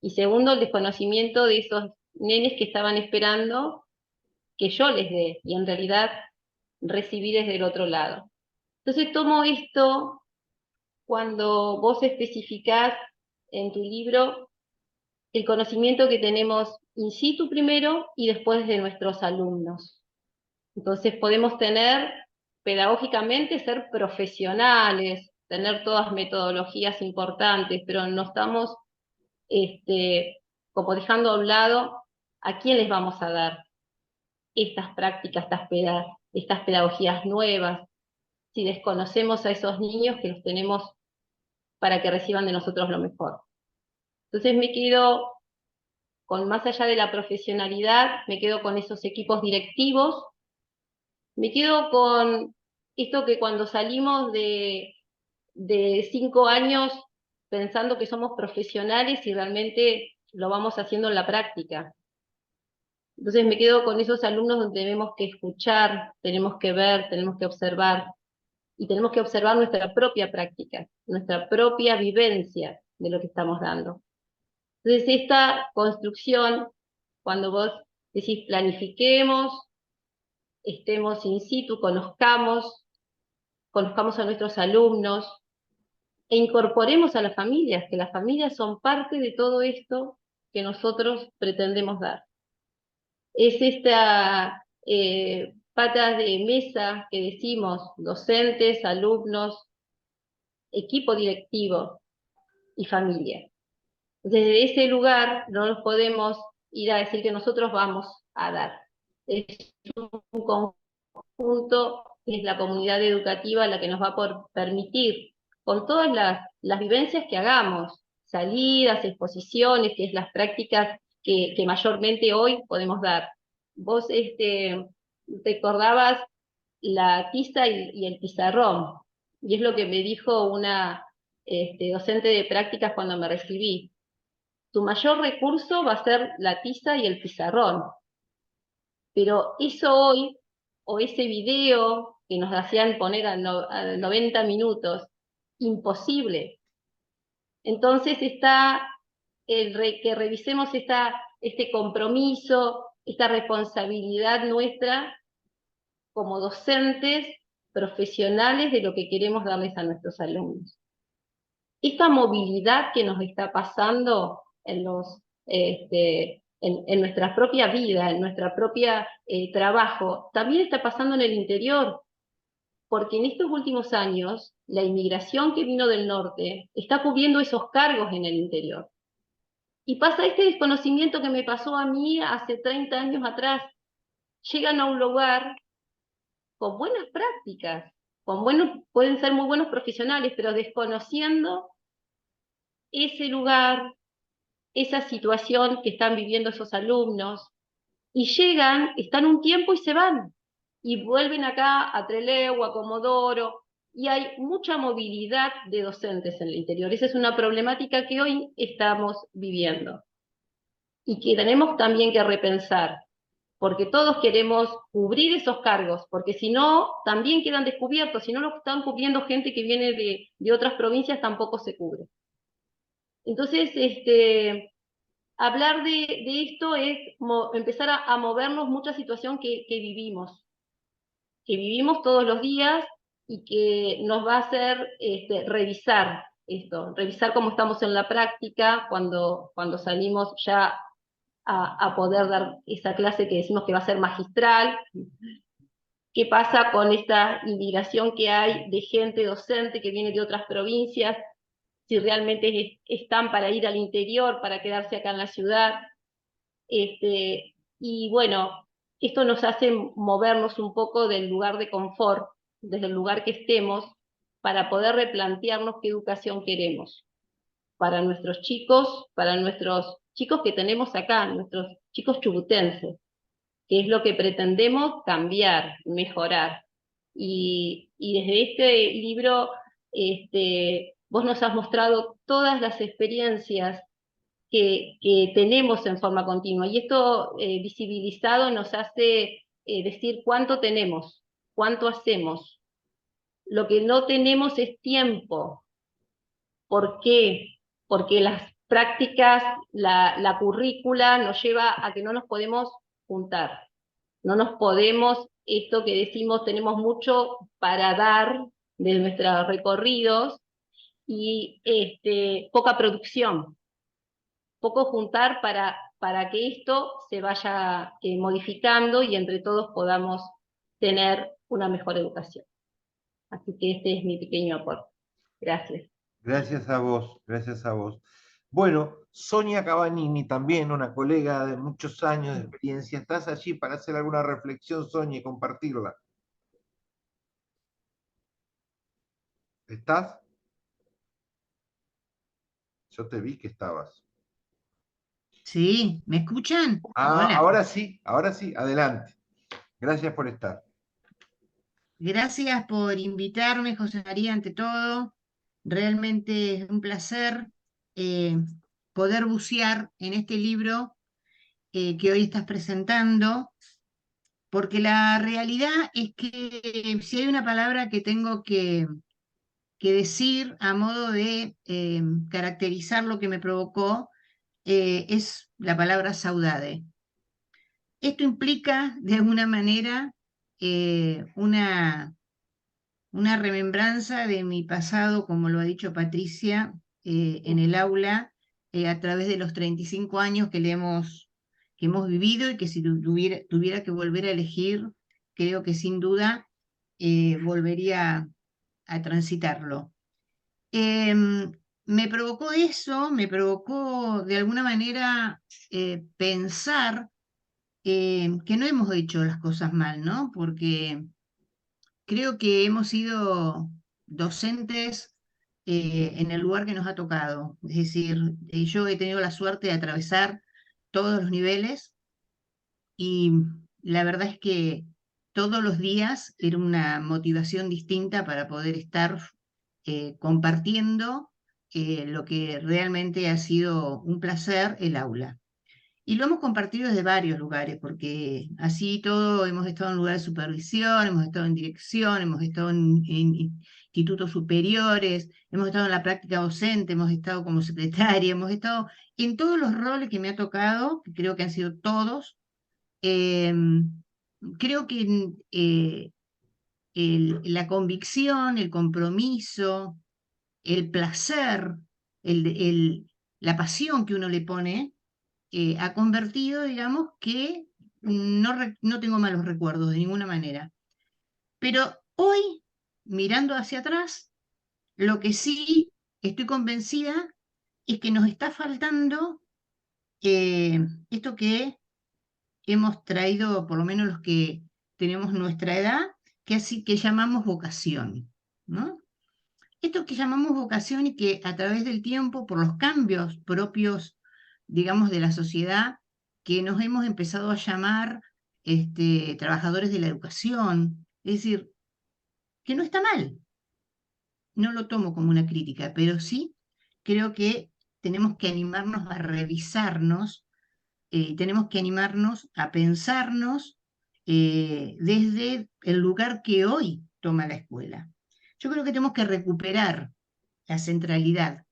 Y segundo, el desconocimiento de esos nenes que estaban esperando que yo les dé, y en realidad recibí desde el otro lado. Entonces tomo esto cuando vos especificás en tu libro el conocimiento que tenemos in situ primero y después de nuestros alumnos. Entonces podemos tener, pedagógicamente, ser profesionales, tener todas metodologías importantes, pero no estamos como dejando a un lado a quién les vamos a dar estas prácticas, estas pedagogías nuevas, si desconocemos a esos niños que los tenemos para que reciban de nosotros lo mejor. Entonces me quedo con, más allá de la profesionalidad, me quedo con esos equipos directivos, me quedo con esto que cuando salimos de 5 años pensando que somos profesionales y realmente lo vamos haciendo en la práctica. Entonces me quedo con esos alumnos donde tenemos que escuchar, tenemos que ver, tenemos que observar, y tenemos que observar nuestra propia práctica, nuestra propia vivencia de lo que estamos dando. Entonces esta construcción, cuando vos decís planifiquemos, estemos in situ, conozcamos a nuestros alumnos, e incorporemos a las familias, que las familias son parte de todo esto que nosotros pretendemos dar. Es esta pata de mesa que decimos, docentes, alumnos, equipo directivo y familia. Desde ese lugar no nos podemos ir a decir que nosotros vamos a dar. Es un conjunto, es la comunidad educativa la que nos va a permitir, con todas las vivencias que hagamos, salidas, exposiciones, que es las prácticas que mayormente hoy podemos dar. Vos recordabas la tiza y el pizarrón, y es lo que me dijo una docente de prácticas cuando me recibí. Tu mayor recurso va a ser la tiza y el pizarrón. Pero eso hoy, o ese video que nos hacían poner a 90 minutos, imposible. Entonces está que revisemos este compromiso, esta responsabilidad nuestra como docentes profesionales de lo que queremos darles a nuestros alumnos. Esta movilidad que nos está pasando en nuestra propia vida, en nuestra propia trabajo, también está pasando en el interior, porque en estos últimos años la inmigración que vino del norte está cubriendo esos cargos en el interior. Y pasa este desconocimiento que me pasó a mí hace 30 años atrás. Llegan a un lugar con buenas prácticas, pueden ser muy buenos profesionales, pero desconociendo ese lugar, esa situación que están viviendo esos alumnos, y llegan, están un tiempo y se van, y vuelven acá a Trelew, a Comodoro, y hay mucha movilidad de docentes en el interior. Esa es una problemática que hoy estamos viviendo, y que tenemos también que repensar, porque todos queremos cubrir esos cargos, porque si no, también quedan descubiertos, si no lo están cubriendo gente que viene de otras provincias, tampoco se cubre. Entonces, hablar de esto es empezar a movernos mucha situación que vivimos todos los días, y que nos va a hacer revisar esto, revisar cómo estamos en la práctica cuando salimos ya a poder dar esa clase que decimos que va a ser magistral. ¿Qué pasa con esta inmigración que hay de gente docente que viene de otras provincias? Si realmente están para ir al interior, para quedarse acá en la ciudad. Y bueno, esto nos hace movernos un poco del lugar de confort, desde el lugar que estemos, para poder replantearnos qué educación queremos para nuestros chicos que tenemos acá, nuestros chicos chubutenses, que es lo que pretendemos cambiar, mejorar. Y desde este libro, vos nos has mostrado todas las experiencias que tenemos en forma continua, y esto visibilizado nos hace decir cuánto tenemos, cuánto hacemos. Lo que no tenemos es tiempo. ¿Por qué? Porque las prácticas, la currícula nos lleva a que no nos podemos juntar. No nos podemos, esto que decimos, tenemos mucho para dar de nuestros recorridos, y poca producción, poco juntar para que esto se vaya modificando y entre todos podamos tener una mejor educación. Así que este es mi pequeño aporte. Gracias. Gracias a vos, gracias a vos. Bueno, Sonia Cabanini, también una colega de muchos años de experiencia. ¿Estás allí para hacer alguna reflexión, Sonia, y compartirla? ¿Estás? Yo te vi que estabas. Sí, ¿me escuchan? Ah, Hola. ahora sí, adelante. Gracias por estar. Gracias por invitarme, José María, ante todo. Realmente es un placer eh, poder bucear en este libro que hoy estás presentando, porque la realidad es que si hay una palabra que tengo que decir a modo de caracterizar lo que me provocó, es la palabra saudade. Esto implica, de alguna manera, una remembranza de mi pasado, como lo ha dicho Patricia, en el aula, a través de los 35 años que hemos vivido, y que si tuviera que volver a elegir, creo que sin duda volvería a transitarlo. Me provocó eso, me provocó de alguna manera pensar que no hemos hecho las cosas mal, ¿no? Porque creo que hemos sido docentes en el lugar que nos ha tocado. Es decir, yo he tenido la suerte de atravesar todos los niveles, y la verdad es que todos los días era una motivación distinta para poder estar compartiendo lo que realmente ha sido un placer, el aula. Y lo hemos compartido desde varios lugares, porque así todo hemos estado en lugares de supervisión, hemos estado en dirección, hemos estado en institutos superiores, hemos estado en la práctica docente, hemos estado como secretaria, hemos estado en todos los roles que me ha tocado, que creo que han sido todos. Creo que la convicción, el compromiso, el placer, la pasión que uno le pone, ha convertido, digamos, que no tengo malos recuerdos de ninguna manera. Pero hoy, mirando hacia atrás, lo que sí estoy convencida es que nos está faltando esto que hemos traído, por lo menos los que tenemos nuestra edad, que llamamos vocación, ¿no? Esto que llamamos vocación y que a través del tiempo, por los cambios propios, digamos, de la sociedad, que nos hemos empezado a llamar trabajadores de la educación, es decir, que no está mal, no lo tomo como una crítica, pero sí creo que tenemos que animarnos a revisarnos, tenemos que animarnos a pensarnos desde el lugar que hoy toma la escuela. Yo creo que tenemos que recuperar la centralidad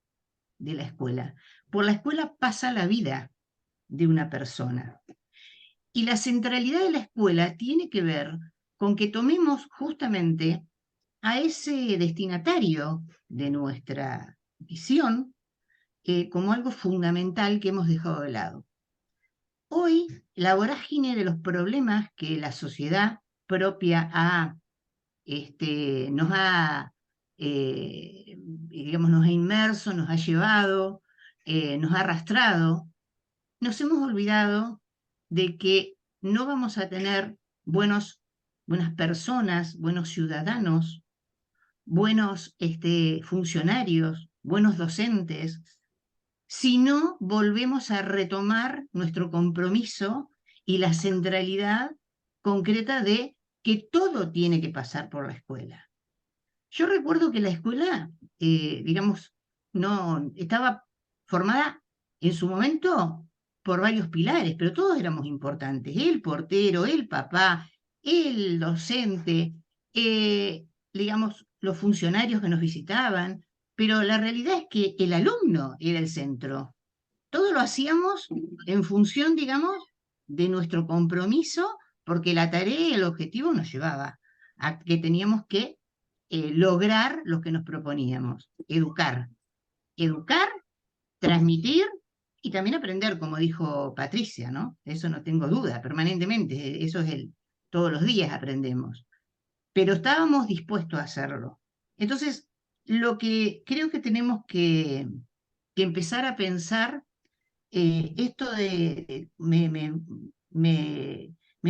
de la escuela. Por la escuela pasa la vida de una persona. Y la centralidad de la escuela tiene que ver con que tomemos justamente a ese destinatario de nuestra visión como algo fundamental que hemos dejado de lado. Hoy, la vorágine de los problemas que la sociedad propia nos ha inmerso, nos ha llevado, nos ha arrastrado, nos hemos olvidado de que no vamos a tener buenas personas, buenos ciudadanos, buenos funcionarios, buenos docentes, si no volvemos a retomar nuestro compromiso y la centralidad concreta de que todo tiene que pasar por la escuela. Yo recuerdo que la escuela, no estaba formada en su momento por varios pilares, pero todos éramos importantes. El portero, el papá, el docente, los funcionarios que nos visitaban, pero la realidad es que el alumno era el centro. Todo lo hacíamos en función, de nuestro compromiso, porque la tarea y el objetivo nos llevaba a que teníamos que lograr lo que nos proponíamos, educar, transmitir y también aprender, como dijo Patricia, ¿no? Eso no tengo duda, permanentemente, eso es todos los días aprendemos, pero estábamos dispuestos a hacerlo. Entonces, lo que creo que tenemos que empezar a pensar, esto me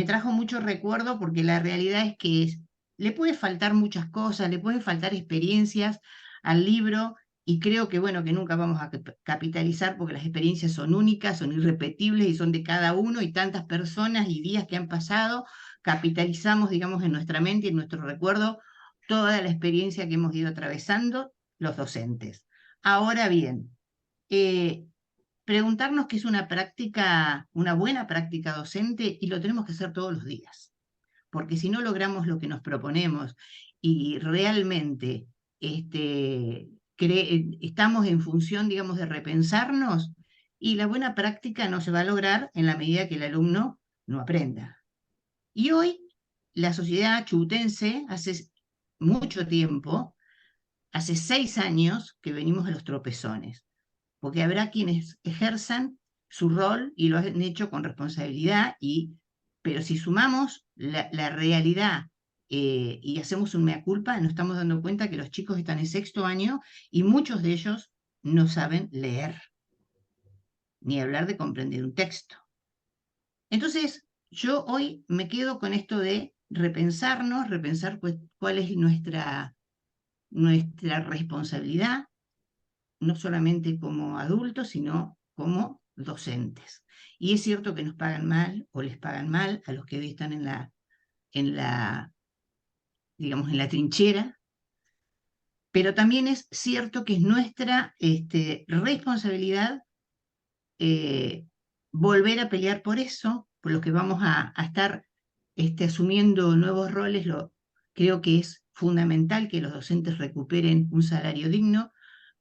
trajo mucho recuerdo porque la realidad es que le puede faltar muchas cosas, le pueden faltar experiencias al libro y creo que, bueno, que nunca vamos a capitalizar porque las experiencias son únicas, son irrepetibles y son de cada uno y tantas personas y días que han pasado, capitalizamos, en nuestra mente y en nuestro recuerdo toda la experiencia que hemos ido atravesando los docentes. Ahora bien, preguntarnos qué es una buena práctica docente, y lo tenemos que hacer todos los días, porque si no logramos lo que nos proponemos y realmente estamos en función, de repensarnos, y la buena práctica no se va a lograr en la medida que el alumno no aprenda. Y hoy, la sociedad chubutense, hace mucho tiempo, hace 6 años que venimos a los tropezones, porque habrá quienes ejerzan su rol y lo han hecho con responsabilidad, pero si sumamos la realidad y hacemos un mea culpa, nos estamos dando cuenta que los chicos están en 6º año y muchos de ellos no saben leer, ni hablar de comprender un texto. Entonces, yo hoy me quedo con esto de repensar cuál es nuestra responsabilidad, no solamente como adultos, sino como docentes. Y es cierto que nos pagan mal o les pagan mal a los que hoy están en la trinchera, pero también es cierto que es nuestra responsabilidad volver a pelear por eso, por lo que vamos a estar asumiendo nuevos roles. Creo que es fundamental que los docentes recuperen un salario digno,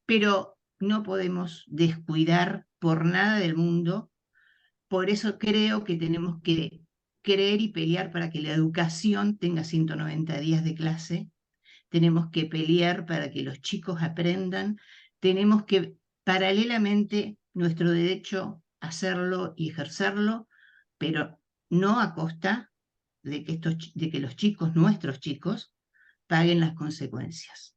pero no podemos descuidar por nada del mundo. Por eso creo que tenemos que creer y pelear para que la educación tenga 190 días de clase. Tenemos que pelear para que los chicos aprendan. Tenemos que, paralelamente, nuestro derecho a hacerlo y ejercerlo, pero no a costa de que los chicos, nuestros chicos, paguen las consecuencias.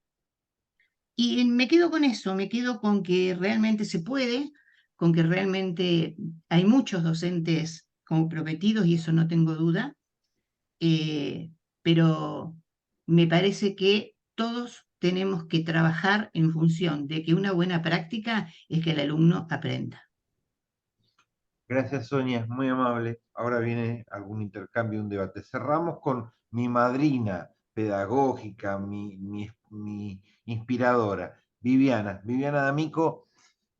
Y me quedo con eso, me quedo con que realmente se puede, con que realmente hay muchos docentes comprometidos, y eso no tengo duda, pero me parece que todos tenemos que trabajar en función de que una buena práctica es que el alumno aprenda. Gracias, Sonia, muy amable. Ahora viene algún intercambio, un debate. Cerramos con mi madrina pedagógica, mi inspiradora, Viviana. Viviana D'Amico,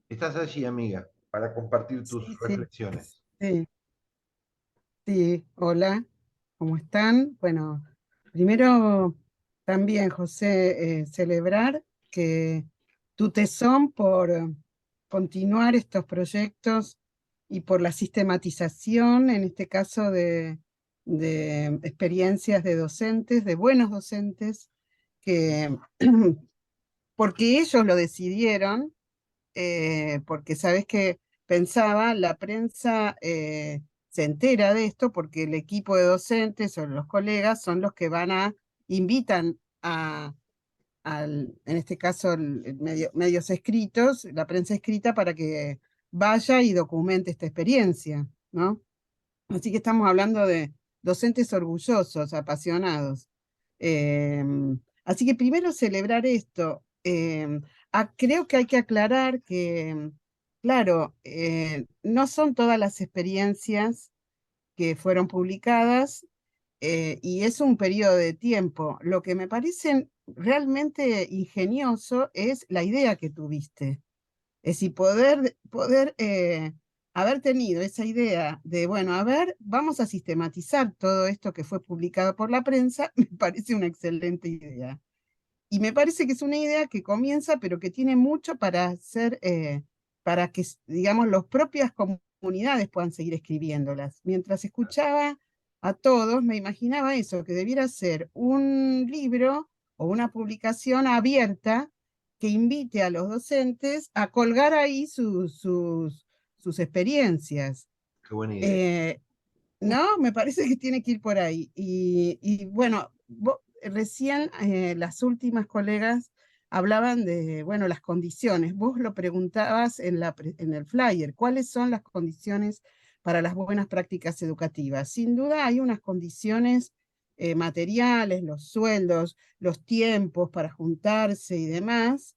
estás allí, amiga, para compartir tus Sí, reflexiones. sí, sí, hola, ¿cómo están? Bueno, primero también, José, celebrar que tu tesón por continuar estos proyectos y por la sistematización, en este caso de experiencias de docentes, de buenos docentes, que porque ellos lo decidieron, porque sabes que pensaba, la prensa se entera de esto porque el equipo de docentes o los colegas son los que invitan en este caso, medios escritos, la prensa escrita, para que vaya y documente esta experiencia, ¿no? Así que estamos hablando de docentes orgullosos, apasionados. Así que primero celebrar esto. Creo que hay que aclarar que, claro, no son todas las experiencias que fueron publicadas, y es un periodo de tiempo. Lo que me parece realmente ingenioso es la idea que tuviste. Es decir, poder haber tenido esa idea de, bueno, a ver, vamos a sistematizar todo esto que fue publicado por la prensa, me parece una excelente idea. Y me parece que es una idea que comienza, pero que tiene mucho para hacer, para que, digamos, las propias comunidades puedan seguir escribiéndolas. Mientras escuchaba a todos, me imaginaba eso, que debiera ser un libro o una publicación abierta que invite a los docentes a colgar ahí sus experiencias. Qué buena idea. No, me parece que tiene que ir por ahí. Y bueno, recién las últimas colegas hablaban de, bueno, las condiciones. Vos lo preguntabas en el flyer, ¿cuáles son las condiciones para las buenas prácticas educativas? Sin duda hay unas condiciones materiales, los sueldos, los tiempos para juntarse y demás.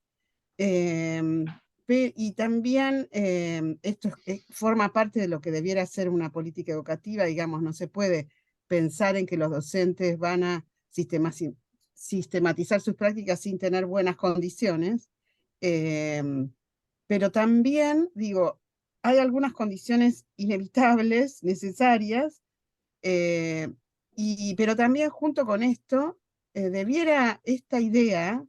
Y también esto forma parte de lo que debiera ser una política educativa. Digamos, no se puede pensar en que los docentes van a sistematizar sus prácticas sin tener buenas condiciones, pero también, digo, hay algunas condiciones inevitables, necesarias, pero también junto con esto, debiera esta idea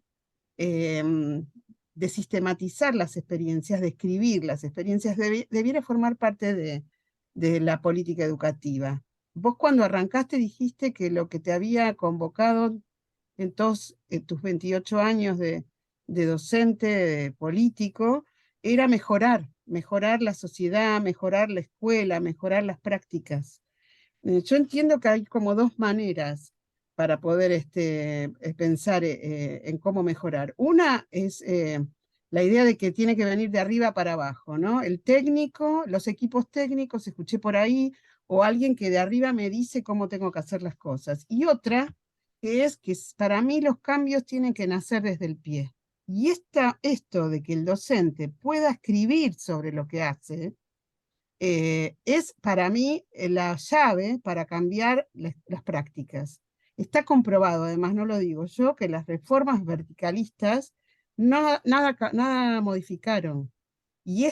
de sistematizar las experiencias, de escribir las experiencias, debiera formar parte de la política educativa. Vos cuando arrancaste dijiste que lo que te había convocado en todos tus 28 años de docente, de político, era mejorar la sociedad, mejorar la escuela, mejorar las prácticas. Yo entiendo que hay como dos maneras para poder pensar en cómo mejorar. Una es la idea de que tiene que venir de arriba para abajo, ¿no? El técnico, los equipos técnicos, escuché por ahí, o alguien que de arriba me dice cómo tengo que hacer las cosas. Y otra, que es que para mí los cambios tienen que nacer desde el pie. Y esto de que el docente pueda escribir sobre lo que hace, es para mí la llave para cambiar las prácticas. está comprobado, además no lo digo yo, que las reformas verticalistas nada modificaron. Y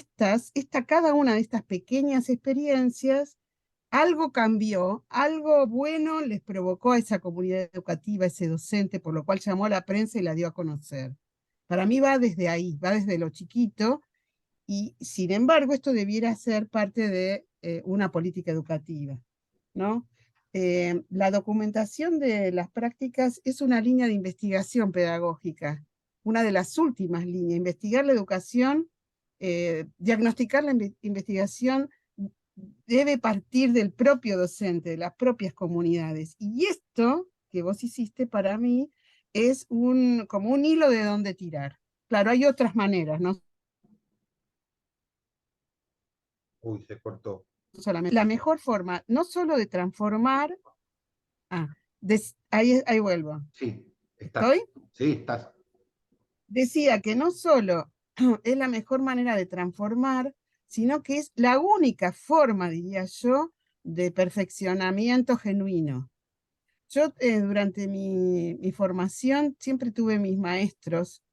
cada una de estas pequeñas experiencias, algo cambió, algo bueno les provocó a esa comunidad educativa, a ese docente, por lo cual llamó a la prensa y la dio a conocer. Para mí va desde ahí, va desde lo chiquito, y sin embargo esto debiera ser parte de una política educativa, ¿no? La documentación de las prácticas es una línea de investigación pedagógica, una de las últimas líneas, investigar la educación, diagnosticar la investigación debe partir del propio docente, de las propias comunidades. Y esto que vos hiciste para mí es como un hilo de dónde tirar. Claro, hay otras maneras, ¿no? Uy, se cortó. Solamente. La mejor forma, no solo de transformar, ahí vuelvo. Sí, estás. ¿Estoy? Sí, estás. Decía que no solo es la mejor manera de transformar, sino que es la única forma, diría yo, de perfeccionamiento genuino. Yo durante mi formación siempre tuve mis maestros.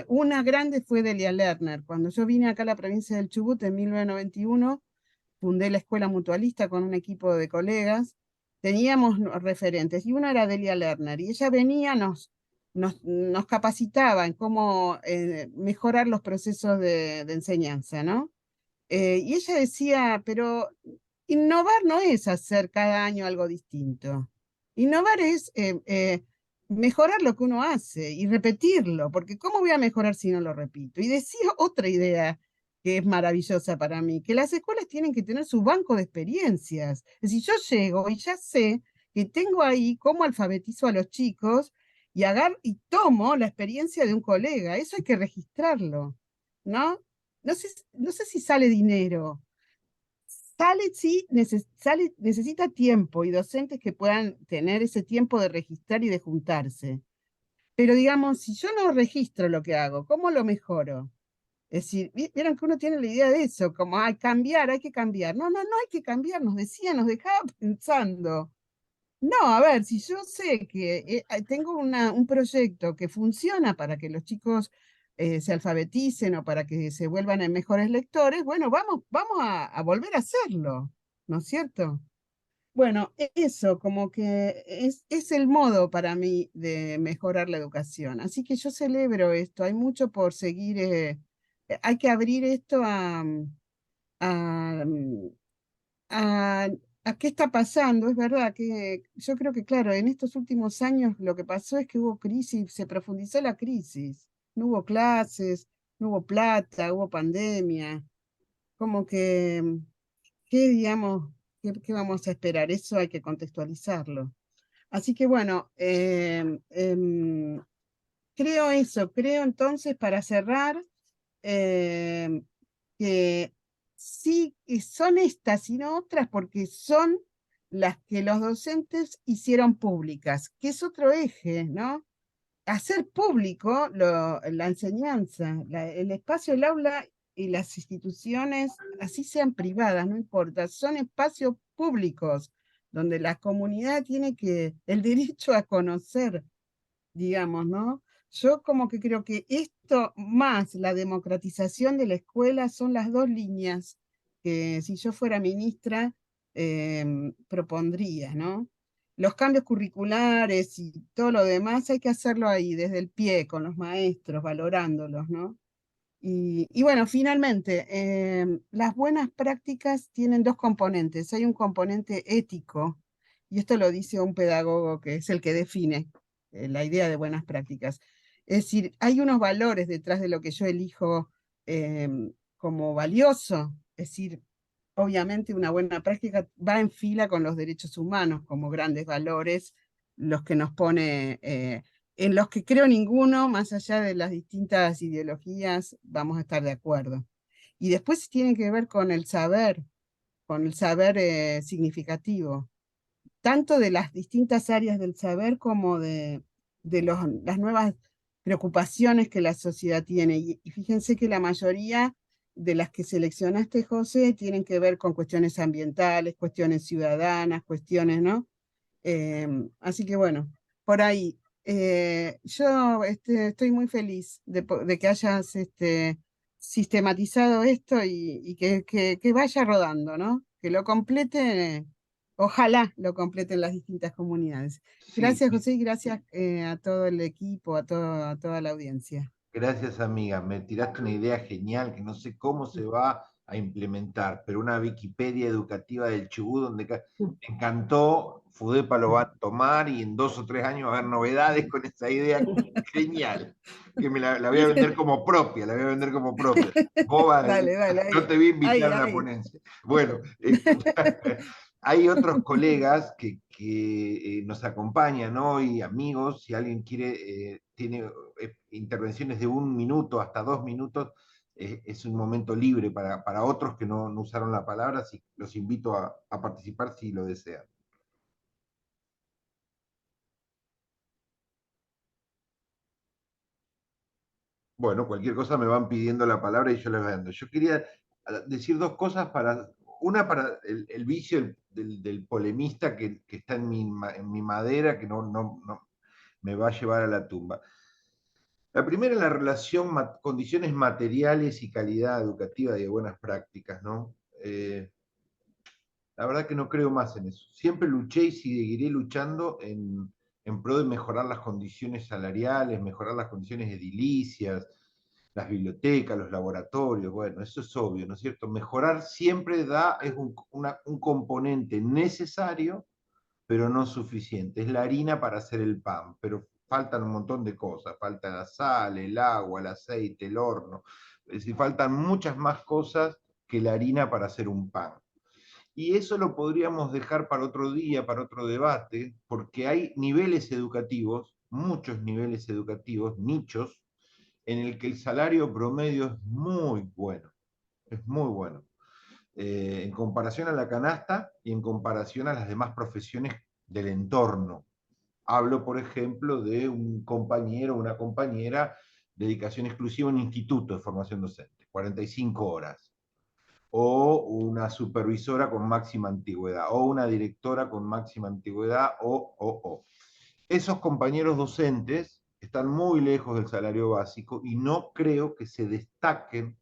Una grande fue Delia Lerner. Cuando yo vine acá a la provincia del Chubut en 1991, fundé la escuela mutualista con un equipo de colegas. Teníamos referentes y uno era Delia Lerner y ella venía, nos capacitaba en cómo mejorar los procesos de enseñanza, ¿no? Y ella decía, pero innovar no es hacer cada año algo distinto. Innovar es mejorar lo que uno hace y repetirlo, porque ¿cómo voy a mejorar si no lo repito? Y decía otra idea que es maravillosa para mí, que las escuelas tienen que tener su banco de experiencias. Es decir, yo llego y ya sé que tengo ahí cómo alfabetizo a los chicos y tomo la experiencia de un colega. Eso hay que registrarlo, ¿no? No sé si sale dinero. Sí, necesita tiempo y docentes que puedan tener ese tiempo de registrar y de juntarse. Pero digamos, si yo no registro lo que hago, ¿cómo lo mejoro? Es decir, vieron que uno tiene la idea de eso, como hay que cambiar. No hay que cambiar, nos dejaba pensando. No, a ver, si yo sé que tengo un proyecto que funciona para que los chicos se alfabeticen o para que se vuelvan en mejores lectores, bueno, vamos a volver a hacerlo, ¿no es cierto? Bueno, eso como que es el modo para mí de mejorar la educación. Así que yo celebro esto, hay mucho por seguir, hay que abrir esto a, a, a qué está pasando. Es verdad que yo creo que, claro, en estos últimos años lo que pasó es que hubo crisis, se profundizó la crisis. No hubo clases, no hubo plata, hubo pandemia. Como que, digamos, qué vamos a esperar? Eso hay que contextualizarlo. Así que bueno, creo entonces para cerrar que sí son estas y no otras porque son las que los docentes hicieron públicas, que es otro eje, ¿no? Hacer público la enseñanza, el espacio, el aula y las instituciones, así sean privadas, no importa, son espacios públicos donde la comunidad tiene el derecho a conocer, digamos, ¿no? Yo como que creo que esto más la democratización de la escuela son las dos líneas que si yo fuera ministra propondría, ¿no? Los cambios curriculares y todo lo demás hay que hacerlo ahí, desde el pie, con los maestros, valorándolos, ¿no? Y bueno, finalmente, las buenas prácticas tienen dos componentes. Hay un componente ético, y esto lo dice un pedagogo que es el que define la idea de buenas prácticas. Es decir, hay unos valores detrás de lo que yo elijo como valioso. Es decir, obviamente una buena práctica va en fila con los derechos humanos como grandes valores, los que nos pone en los que creo ninguno, más allá de las distintas ideologías, vamos a estar de acuerdo. Y después tiene que ver con el saber significativo, tanto de las distintas áreas del saber como de las nuevas preocupaciones que la sociedad tiene. Y fíjense que la mayoría de las que seleccionaste, José, tienen que ver con cuestiones ambientales, cuestiones ciudadanas, cuestiones, ¿no? Así que bueno, por ahí. Yo estoy muy feliz de que hayas sistematizado esto y que vaya rodando, ¿no? Que lo complete, ojalá lo completen las distintas comunidades. Sí, Gracias, José, y gracias a todo el equipo, a toda la audiencia. gracias, amiga. Me tiraste una idea genial que no sé cómo se va a implementar, pero una Wikipedia educativa del Chubut donde me encantó, FUDEPA lo va a tomar y en 2 o 3 años va a haber novedades con esa idea genial, que la voy a vender como propia, la voy a vender como propia. Dale, dale, Yo ahí, te voy a ahí, invitar a una ahí. ponencia. Bueno, hay otros colegas que nos acompañan hoy, amigos, si alguien quiere, tiene intervenciones de 1 minuto hasta 2 minutos, es un momento libre para otros que no usaron la palabra, así los invito a participar si lo desean. Bueno, cualquier cosa me van pidiendo la palabra y yo les vendo. Yo quería decir 2 cosas una para el vicio del polemista que está en mi madera, que no me va a llevar a la tumba. La primera es la relación condiciones materiales y calidad educativa y de buenas prácticas, ¿no? La verdad que no creo más en eso. Siempre luché y seguiré luchando en pro de mejorar las condiciones salariales, mejorar las condiciones edilicias, las bibliotecas, los laboratorios, bueno, eso es obvio, ¿no es cierto? Mejorar siempre es un componente necesario, pero no suficiente. Es la harina para hacer el pan, pero faltan un montón de cosas. Falta la sal, el agua, el aceite, el horno. Es decir, faltan muchas más cosas que la harina para hacer un pan. Y eso lo podríamos dejar para otro día, para otro debate, porque hay niveles educativos, muchos niveles educativos, nichos, en el que el salario promedio es muy bueno, en comparación a la canasta y en comparación a las demás profesiones del entorno. Hablo, por ejemplo, de un compañero o una compañera, dedicación exclusiva a un instituto de formación docente, 45 horas, o una supervisora con máxima antigüedad, o una directora con máxima antigüedad, o. Esos compañeros docentes están muy lejos del salario básico y no creo que se destaquen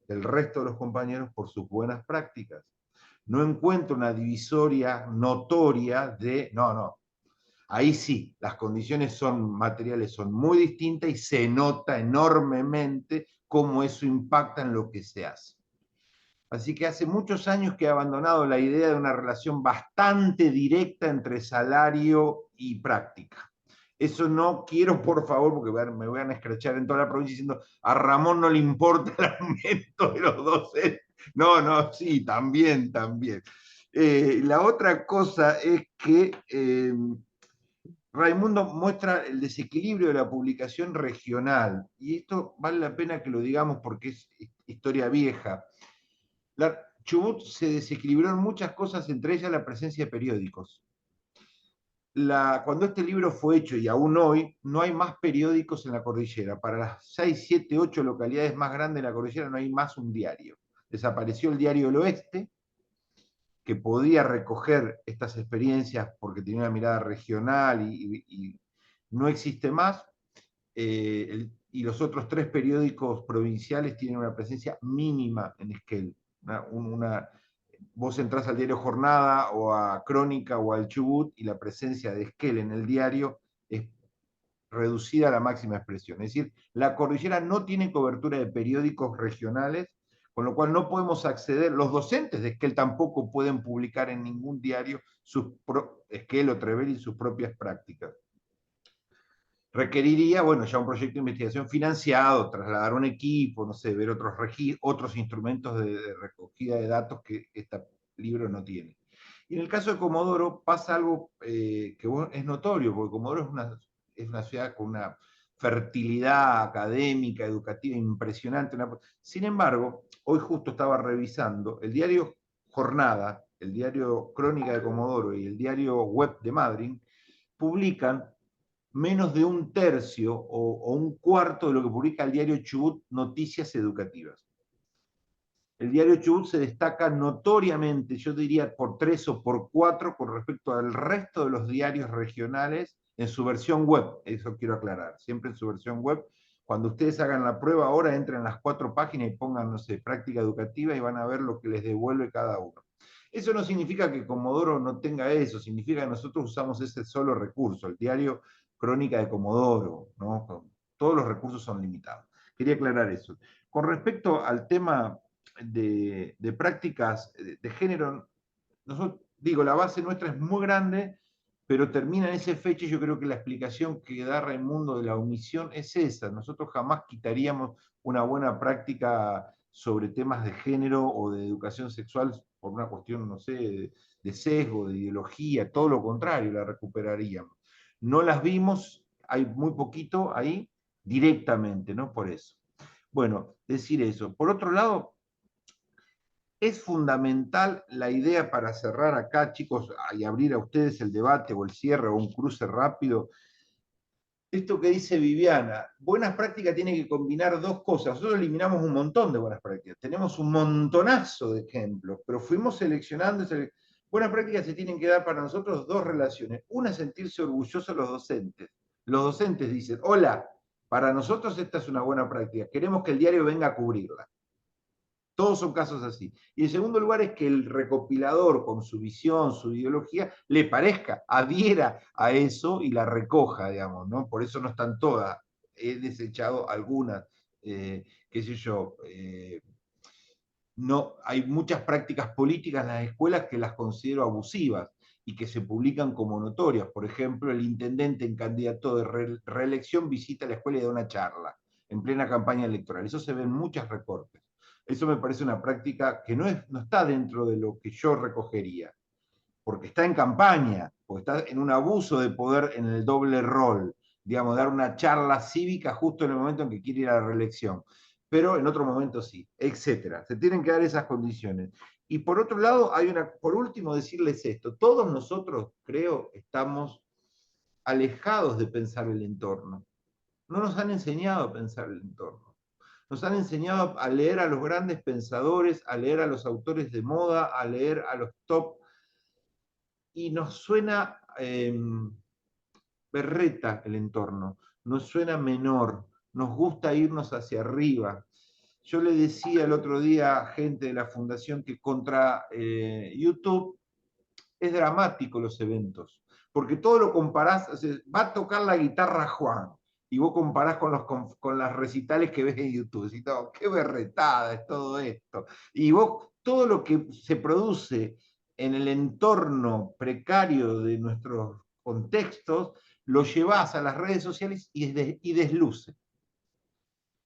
del resto de los compañeros por sus buenas prácticas. No encuentro una divisoria notoria de, no, ahí sí, las condiciones materiales son muy distintas y se nota enormemente cómo eso impacta en lo que se hace. Así que hace muchos años que he abandonado la idea de una relación bastante directa entre salario y práctica. Eso no quiero, por favor, porque me voy a escrachar en toda la provincia diciendo a Ramón no le importa el aumento de los docentes. No, sí, también. La otra cosa es que Raimundo muestra el desequilibrio de la publicación regional, y esto vale la pena que lo digamos porque es historia vieja. Chubut se desequilibró en muchas cosas, entre ellas la presencia de periódicos. Cuando este libro fue hecho, y aún hoy, no hay más periódicos en la cordillera. Para las 6, 7, 8 localidades más grandes de la cordillera no hay más un diario. Desapareció el diario El Oeste, que podía recoger estas experiencias porque tenía una mirada regional y no existe más. Y los otros 3 periódicos provinciales tienen una presencia mínima en Esquel. Vos entrás al diario Jornada o a Crónica o al Chubut y la presencia de Esquel en el diario es reducida a la máxima expresión. Es decir, la cordillera no tiene cobertura de periódicos regionales, con lo cual no podemos acceder, los docentes de Esquel tampoco pueden publicar en ningún diario Esquel o Trevelin sus propias prácticas. Requeriría, bueno, ya un proyecto de investigación financiado, trasladar un equipo, no sé, ver otros instrumentos de recogida de datos que este libro no tiene. Y en el caso de Comodoro pasa algo que es notorio, porque Comodoro es una ciudad con una fertilidad académica, educativa impresionante. Sin embargo, hoy justo estaba revisando el diario Jornada, el diario Crónica de Comodoro y el diario Web de Madrid, publican menos de 1/3 o 1/4 de lo que publica el diario Chubut, noticias educativas. El diario Chubut se destaca notoriamente, yo diría por 3 o por 4 con respecto al resto de los diarios regionales en su versión web, eso quiero aclarar, siempre en su versión web. Cuando ustedes hagan la prueba ahora, entren en las 4 páginas y pongan, no sé, práctica educativa y van a ver lo que les devuelve cada uno. Eso no significa que Comodoro no tenga eso, significa que nosotros usamos ese solo recurso, el diario Crónica de Comodoro, ¿no? Todos los recursos son limitados. Quería aclarar eso. Con respecto al tema de prácticas de género, nosotros, digo, la base nuestra es muy grande, pero termina en esa fecha y yo creo que la explicación que da Raimundo de la omisión es esa. Nosotros jamás quitaríamos una buena práctica sobre temas de género o de educación sexual por una cuestión, no sé, de sesgo, de ideología, todo lo contrario, la recuperaríamos. No las vimos, hay muy poquito ahí directamente, ¿no? Por eso. Bueno, decir eso. Por otro lado, es fundamental la idea para cerrar acá, chicos, y abrir a ustedes el debate o el cierre o un cruce rápido. Esto que dice Viviana, buenas prácticas tiene que combinar dos cosas. Nosotros eliminamos un montón de buenas prácticas, tenemos un montonazo de ejemplos, pero fuimos seleccionando. Buenas prácticas se tienen que dar para nosotros dos relaciones. Una es sentirse orgullosos los docentes. Los docentes dicen, hola, para nosotros esta es una buena práctica, queremos que el diario venga a cubrirla. Todos son casos así. Y en segundo lugar es que el recopilador, con su visión, su ideología, le parezca, adhiera a eso y la recoja, digamos, ¿no? Por eso no están todas. He desechado algunas, qué sé yo. No, hay muchas prácticas políticas en las escuelas que las considero abusivas y que se publican como notorias. Por ejemplo, el intendente en candidato de reelección visita la escuela y da una charla en plena campaña electoral. Eso se ve en muchos recortes. Eso me parece una práctica que no está dentro de lo que yo recogería, porque está en campaña, porque está en un abuso de poder en el doble rol, digamos, dar una charla cívica justo en el momento en que quiere ir a la reelección, pero en otro momento sí, etcétera. Se tienen que dar esas condiciones. Y por otro lado, por último, decirles esto, todos nosotros, creo, estamos alejados de pensar el entorno. No nos han enseñado a pensar el entorno. Nos han enseñado a leer a los grandes pensadores, a leer a los autores de moda, a leer a los top, y nos suena berreta el entorno, nos suena menor, nos gusta irnos hacia arriba. Yo le decía el otro día a gente de la fundación que contra YouTube es dramático los eventos, porque todo lo comparás, o sea, va a tocar la guitarra Juan, y vos comparás con las recitales que ves en YouTube, y todo, qué berretada es todo esto. Y vos, todo lo que se produce en el entorno precario de nuestros contextos, lo llevás a las redes sociales y desluce.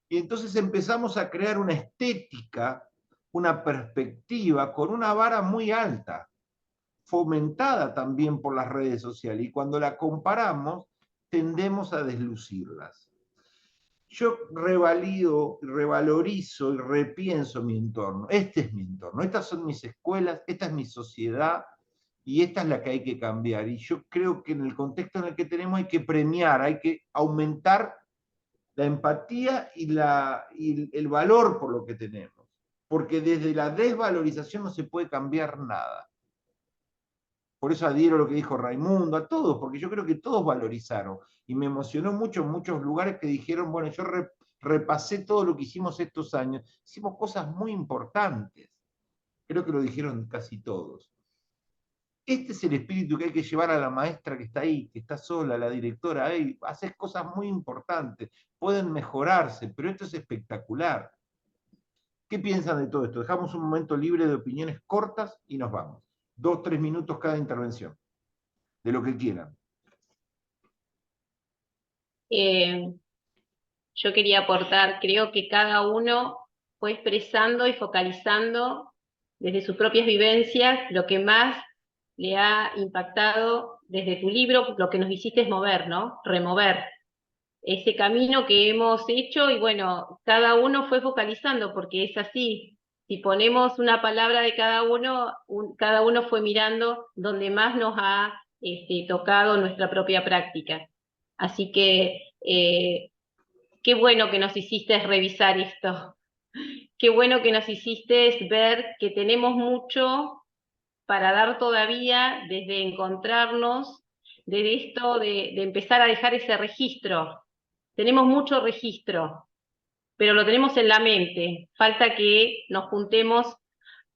Y entonces empezamos a crear una estética, una perspectiva con una vara muy alta, fomentada también por las redes sociales, y cuando la comparamos tendemos a deslucirlas. Yo revalido, revalorizo y repienso mi entorno. Este es mi entorno, estas son mis escuelas, esta es mi sociedad y esta es la que hay que cambiar. Y yo creo que en el contexto en el que tenemos hay que premiar, hay que aumentar la empatía y el valor por lo que tenemos, porque desde la desvalorización no se puede cambiar nada. Por eso adhiero a lo que dijo Raimundo, a todos, porque yo creo que todos valorizaron. Y me emocionó mucho en muchos lugares que dijeron, bueno, yo repasé todo lo que hicimos estos años, hicimos cosas muy importantes. Creo que lo dijeron casi todos. Este es el espíritu que hay que llevar a la maestra que está ahí, que está sola, la directora, ahí, haces cosas muy importantes, pueden mejorarse, pero esto es espectacular. ¿Qué piensan de todo esto? Dejamos un momento libre de opiniones cortas y nos vamos. 2, 3 minutos cada intervención, de lo que quieran. Yo quería aportar, creo que cada uno fue expresando y focalizando desde sus propias vivencias lo que más le ha impactado desde tu libro, lo que nos hiciste es mover, ¿no? Remover ese camino que hemos hecho, y bueno, cada uno fue focalizando, porque es así. Si ponemos una palabra de cada uno fue mirando donde más nos ha tocado nuestra propia práctica. Así que qué bueno que nos hiciste revisar esto. qué bueno que nos hiciste ver que tenemos mucho para dar todavía desde encontrarnos, de esto de empezar a dejar ese registro. Tenemos mucho registro, pero lo tenemos en la mente. Falta que nos juntemos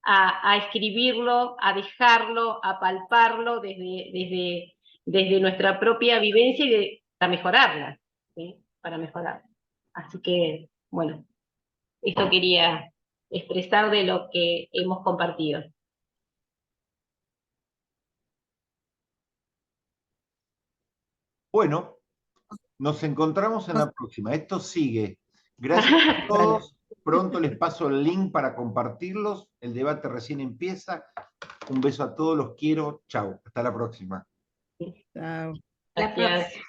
a escribirlo, a dejarlo, a palparlo desde nuestra propia vivencia y para mejorarla, ¿sí? Para mejorarla. Así que, bueno, esto quería expresar de lo que hemos compartido. Bueno, nos encontramos en la próxima. Esto sigue. Gracias a todos. Pronto les paso el link para compartirlos. El debate recién empieza. Un beso a todos, los quiero. Chao. Hasta la próxima. Chao. La Gracias. próxima.